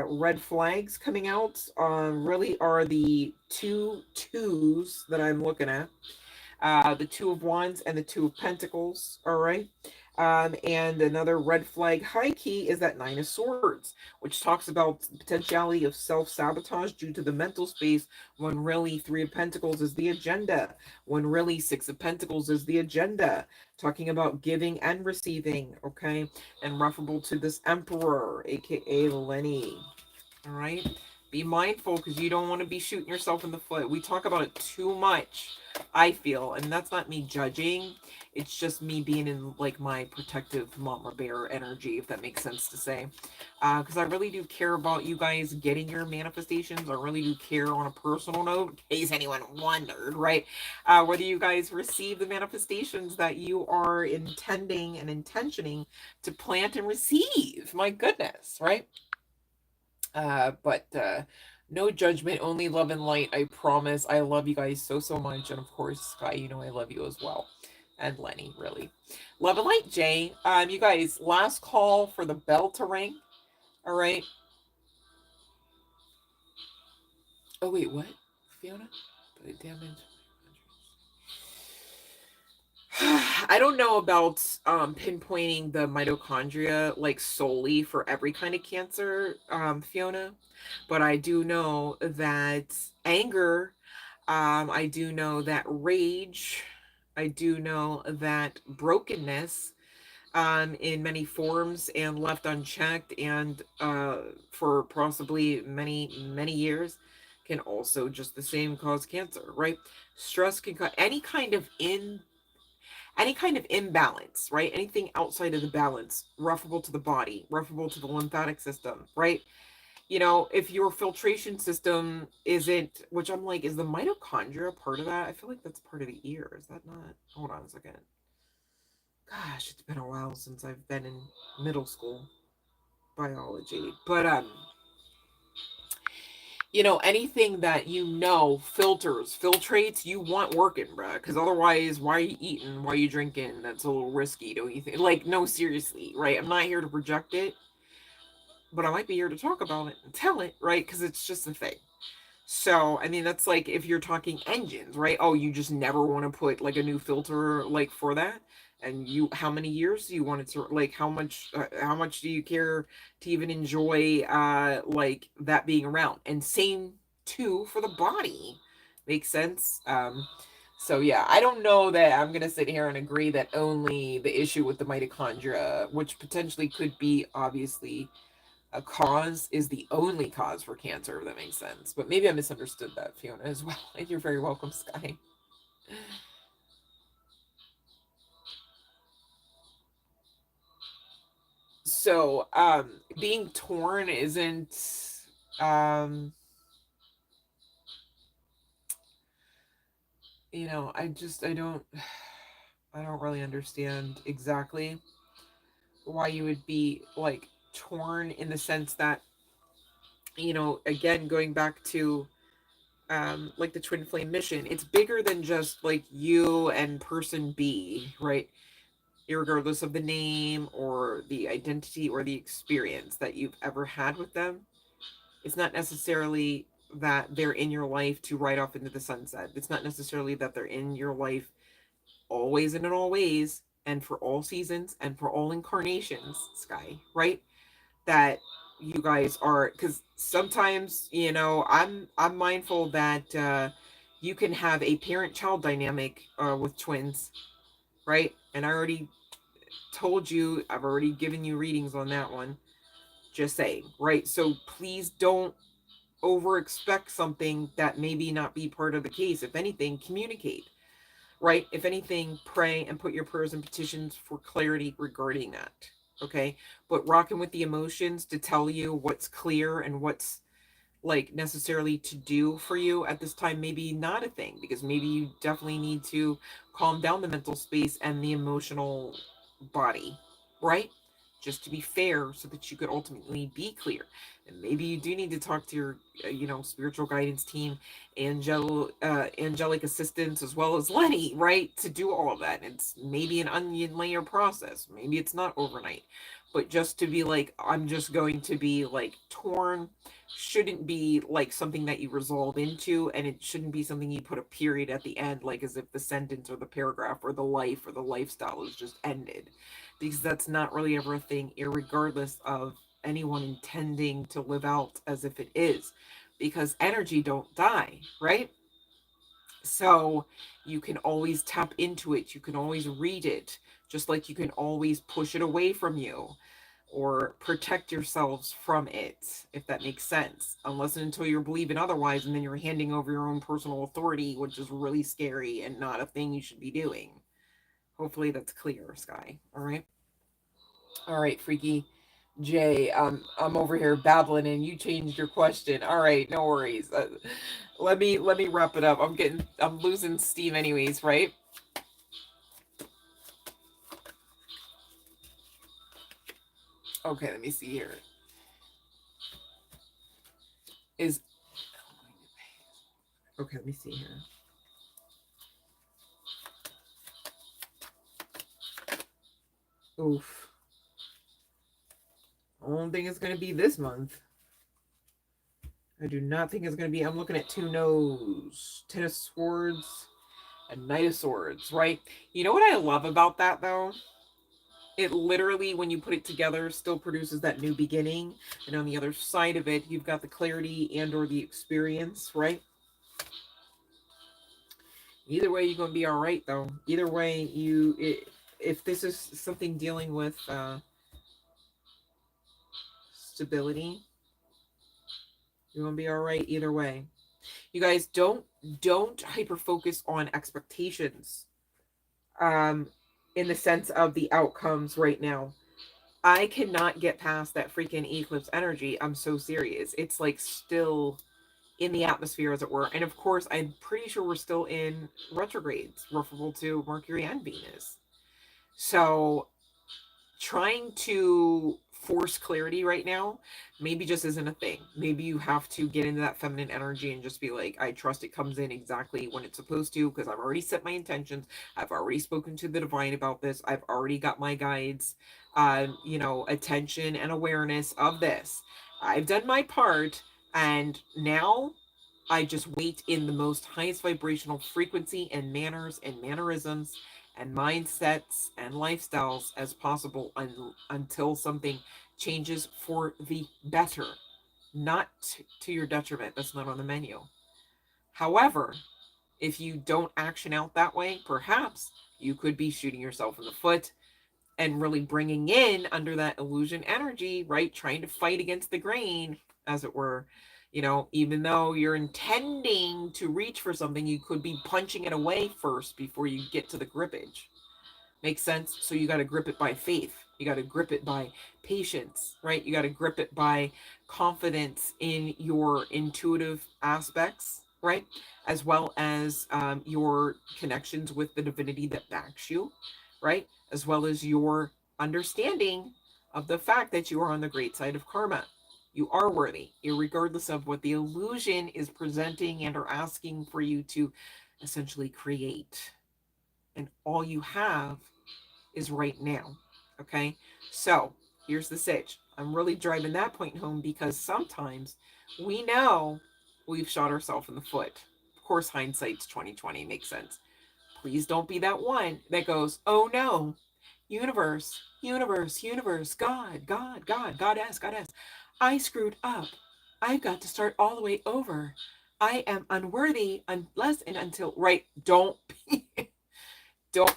red flags coming out really are the two twos that I'm looking at, the Two of Wands and the Two of Pentacles. All right. And another red flag high key is that Nine of Swords, which talks about the potentiality of self-sabotage due to the mental space, when really Three of Pentacles is the agenda, when really Six of Pentacles is the agenda, talking about giving and receiving, okay? And referable to this Emperor, aka Lenny. All right. Be mindful, because you don't want to be shooting yourself in the foot. We talk about it too much, I feel, and that's not me judging. It's just me being in like my protective mama bear energy, if that makes sense to say. Because I really do care about you guys getting your manifestations. I really do care on a personal note, in case anyone wondered, right? Whether you guys receive the manifestations that you are intending and intentioning to plant and receive. My goodness, right? But no judgment, only love and light. I promise. I love you guys so, so much. And of course, Sky, you know I love you as well. And Lenny, really. Love and light, Jay. You guys, last call for the bell to ring. All right. Oh, wait, what? Fiona? Damage. I don't know about pinpointing the mitochondria like solely for every kind of cancer, Fiona, but I do know that anger, I do know that rage, I do know that brokenness, in many forms and left unchecked, and for possibly many, many years, can also just the same cause cancer, right? Stress can cause any kind of imbalance, right? Anything outside of the balance, referable to the body, referable to the lymphatic system, right? If your filtration system isn't, which I'm like, is the mitochondria part of that? I feel like that's part of the ear. Is that not? Hold on a second. Gosh, it's been a while since I've been in middle school biology. But anything that filters, filtrates, you want working, bruh. Because otherwise, why are you eating? Why are you drinking? That's a little risky, don't you think? Like, no, seriously, right? I'm not here to project it, but I might be here to talk about it and tell it, right? Because it's just a thing. So, I mean, that's like if you're talking engines, right? Oh, you just never want to put like a new filter like for that. And how many years do you want it to, like, how much do you care to even enjoy, like that being around? And same too for the body. Makes sense. So yeah, I don't know that I'm gonna sit here and agree that only the issue with the mitochondria, which potentially could be obviously a cause, is the only cause for cancer, if that makes sense. But maybe I misunderstood that, Fiona, as well. And you're very welcome, Sky. So, being torn isn't, um, I don't really understand exactly why you would be like torn, in the sense that, again, going back to like the twin flame mission, it's bigger than just like you and person B, right? Irregardless of the name or the identity or the experience that you've ever had with them. It's not necessarily that they're in your life to ride off into the sunset. It's not necessarily that they're in your life always and in all ways and for all seasons and for all incarnations, Sky, right? That you guys are, because sometimes, you know, I'm mindful that you can have a parent-child dynamic with twins, right? And I already told you, I've already given you readings on that one. Just saying, right? So please don't over expect something that maybe not be part of the case. If anything, communicate, right? If anything, pray and put your prayers and petitions for clarity regarding that. Okay. But rocking with the emotions to tell you what's clear and what's like necessarily to do for you at this time, maybe not a thing, because maybe you definitely need to calm down the mental space and the emotional body, right? Just to be fair, so that you could ultimately be clear. And maybe you do need to talk to your you know, spiritual guidance team, angelic assistants, as well as Lenny, right, to do all of that. It's maybe an onion layer process, maybe it's not overnight, but just to be like, I'm just going to be like torn, shouldn't be like something that you resolve into, and it shouldn't be something you put a period at the end, like as if the sentence or the paragraph or the life or the lifestyle is just ended, because that's not really ever a thing, irregardless of anyone intending to live out as if it is, because energy don't die, right? So you can always tap into it, you can always read it, just like you can always push it away from you or protect yourselves from it, if that makes sense. Unless and until you're believing otherwise, and then you're handing over your own personal authority, which is really scary and not a thing you should be doing. Hopefully that's clear, Sky. All right. All right, Freaky Jay. I'm over here babbling, and you changed your question. All right, no worries. Let me wrap it up. I'm losing steam, anyways. Right. Okay. Let me see here. Is okay. Let me see here. Oof. I don't think it's going to be this month. I do not think it's going to be. I'm looking at two no's. Ten of Swords and Knight of Swords, right? You know what I love about that, though? It literally, when you put it together, still produces that new beginning. And on the other side of it, you've got the clarity and or the experience, right? Either way, you're going to be all right, though. Either way, if this is something dealing with stability, you're going to be all right either way. You guys, don't hyper focus on expectations in the sense of the outcomes right now. I cannot get past that freaking eclipse energy. I'm so serious. It's like still in the atmosphere, as it were. And of course, I'm pretty sure we're still in retrogrades, referable to Mercury and Venus. So trying to force clarity right now maybe just isn't a thing. Maybe you have to get into that feminine energy and just be like, I trust it comes in exactly when it's supposed to, because I've already set my intentions. I've already spoken to the divine about this. I've already got my guides you know, attention and awareness of this. I've done my part, and now I just wait in the most highest vibrational frequency and manners and mannerisms and mindsets and lifestyles as possible until something changes for the better, not to your detriment. That's not on the menu. However, if you don't action out that way, perhaps you could be shooting yourself in the foot and really bringing in under that illusion energy, right? Trying to fight against the grain, as it were. You know, even though you're intending to reach for something, you could be punching it away first before you get to the grippage. Makes sense? So you got to grip it by faith. You got to grip it by patience, right? You got to grip it by confidence in your intuitive aspects, right? As well as your connections with the divinity that backs you, right? As well as your understanding of the fact that you are on the great side of karma. You are worthy, regardless of what the illusion is presenting and or asking for you to essentially create. And all you have is right now. Okay. So here's the sitch. I'm really driving that point home because sometimes we know we've shot ourselves in the foot. Of course, hindsight's 2020 makes sense. Please don't be that one that goes, oh no, universe, universe, universe, God, God, God, goddess, goddess. I screwed up. I've got to start all the way over. I am unworthy unless and until, right? Don't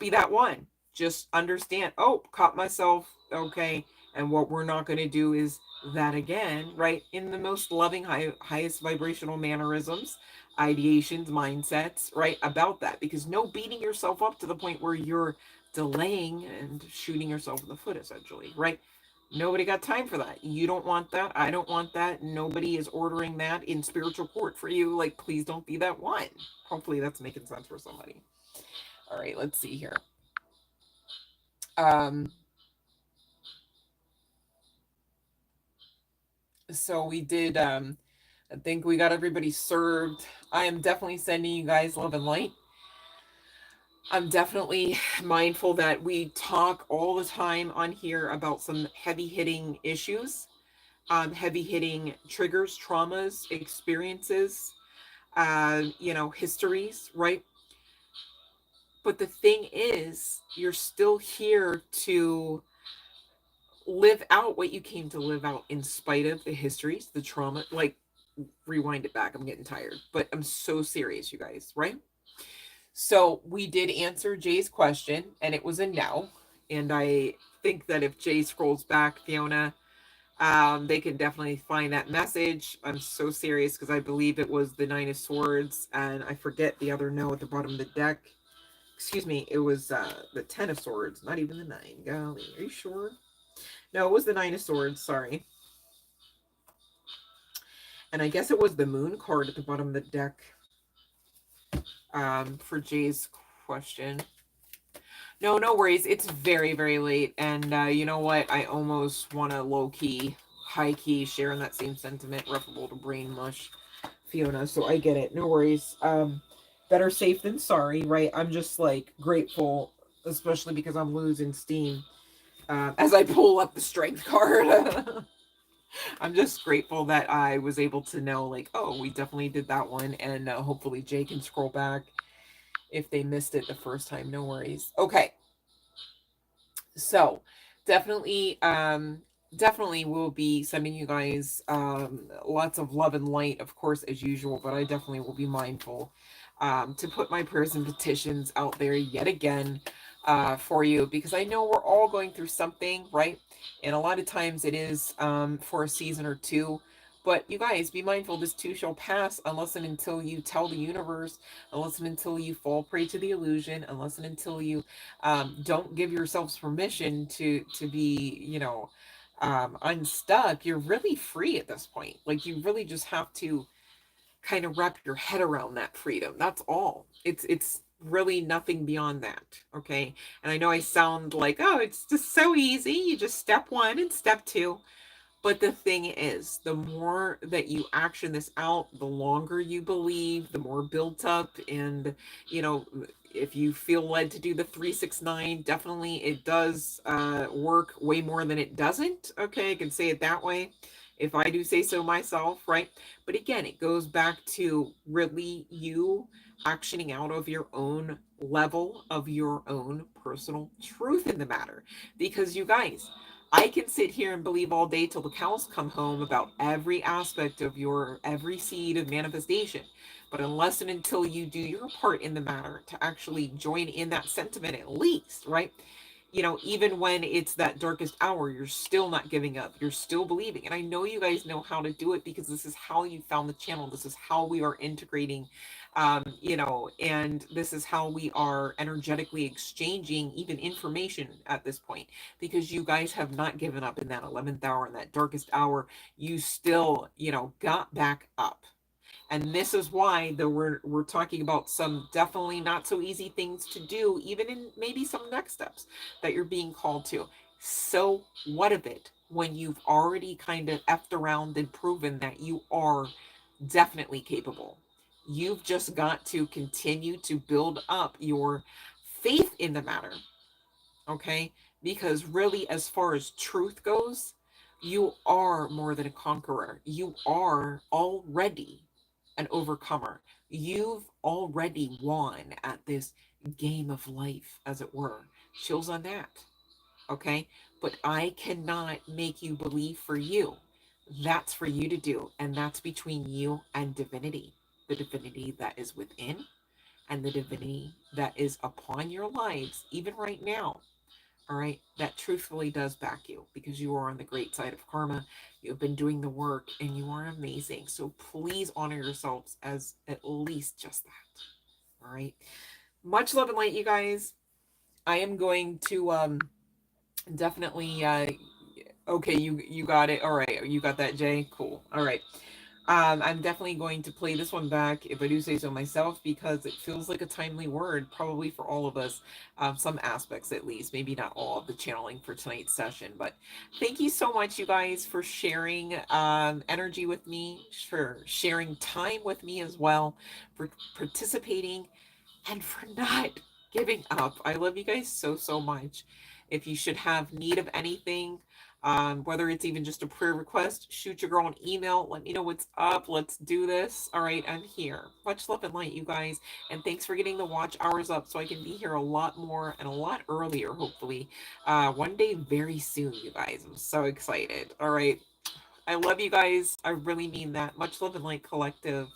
be that one. Just understand, oh, caught myself. Okay. And what we're not going to do is that again, right? In the most loving, highest vibrational mannerisms, ideations, mindsets, right? About that. Because no beating yourself up to the point where you're delaying and shooting yourself in the foot, essentially, right? Nobody got time for that. You don't want that. I don't want that. Nobody is ordering that in spiritual court for you. Like, please don't be that one. Hopefully that's making sense for somebody. All right, let's see here. Um, so we did, I think we got everybody served. I am definitely sending you guys love and light. I'm definitely mindful that we talk all the time on here about some heavy hitting issues, heavy hitting triggers, traumas, experiences, histories, right? But the thing is, you're still here to live out what you came to live out in spite of the histories, the trauma. Like, rewind it back. I'm getting tired, but I'm so serious, you guys, right? So we did answer Jay's question, and it was a no. And I think that if Jay scrolls back, Fiona, they can definitely find that message. I'm so serious because I believe it was the Nine of Swords, and I forget the other no at the bottom of the deck. Excuse me, it was the Ten of Swords, not even the Nine. Golly, are you sure? No, it was the Nine of Swords, sorry. And I guess it was the Moon card at the bottom of the deck for Jay's question. No, no worries. It's very, very late. And you know what? I almost want to low-key, high-key share in that same sentiment, referable to brain mush, Fiona. So I get it. No worries. Better safe than sorry, right? I'm just, like, grateful, especially because I'm losing steam as I pull up the strength card. I'm just grateful that I was able to know, like, oh, we definitely did that one. And hopefully Jay can scroll back if they missed it the first time. No worries. Okay. So definitely will be sending you guys lots of love and light, of course, as usual, but I definitely will be mindful to put my prayers and petitions out there yet again for you, because I know we're all going through something, right? And a lot of times it is for a season or two. But you guys, be mindful, this too shall pass, unless and until you tell the universe, unless and until you fall prey to the illusion, unless and until you don't give yourselves permission to be, unstuck. You're really free at this point. Like, you really just have to kind of wrap your head around that freedom. That's all. It's really nothing beyond that. Okay. And I know I sound like, oh, it's just so easy. You just step one and step two. But the thing is, the more that you action this out, the longer you believe, the more built up. And, you know, if you feel led to do the 369, definitely it does work way more than it doesn't. Okay, I can say it that way if I do say so myself, right? But again, it goes back to really you actioning out of your own level of your own personal truth in the matter. Because you guys, I can sit here and believe all day till the cows come home about every aspect of your every seed of manifestation. But unless and until you do your part in the matter to actually join in that sentiment, at least, right? Even when it's that darkest hour, you're still not giving up. You're still believing. And I know you guys know how to do it because this is how you found the channel. This is how we are integrating, and this is how we are energetically exchanging even information at this point, because you guys have not given up in that 11th hour, in that darkest hour. You still, got back up. And this is why we're talking about some definitely not so easy things to do, even in maybe some next steps that you're being called to. So what of it when you've already kind of effed around and proven that you are definitely capable? You've just got to continue to build up your faith in the matter, okay? Because really, as far as truth goes, you are more than a conqueror. You are already an overcomer. You've already won at this game of life, as it were. Chills on that, okay? But I cannot make you believe for you. That's for you to do, and that's between you and divinity, the divinity that is within and the divinity that is upon your lives, even right now. All right, that truthfully does back you because you are on the great side of karma. You've been doing the work and you are amazing. So please honor yourselves as at least just that. All right. Much love and light, you guys. I am going to definitely okay, you got it. All right, you got that, Jay. Cool. All right. I'm definitely going to play this one back, if I do say so myself, because it feels like a timely word, probably for all of us, some aspects at least, maybe not all of the channeling for tonight's session. But thank you so much, you guys, for sharing energy with me, for sharing time with me as well, for participating, and for not giving up. I love you guys so, so much. If you should have need of anything, whether it's even just a prayer request, shoot your girl an email. Let me know what's up. Let's do this. All right, I'm here. Much love and light, you guys. And thanks for getting the watch hours up so I can be here a lot more and a lot earlier, hopefully. One day very soon, you guys. I'm so excited. All right. I love you guys. I really mean that. Much love and light, collective.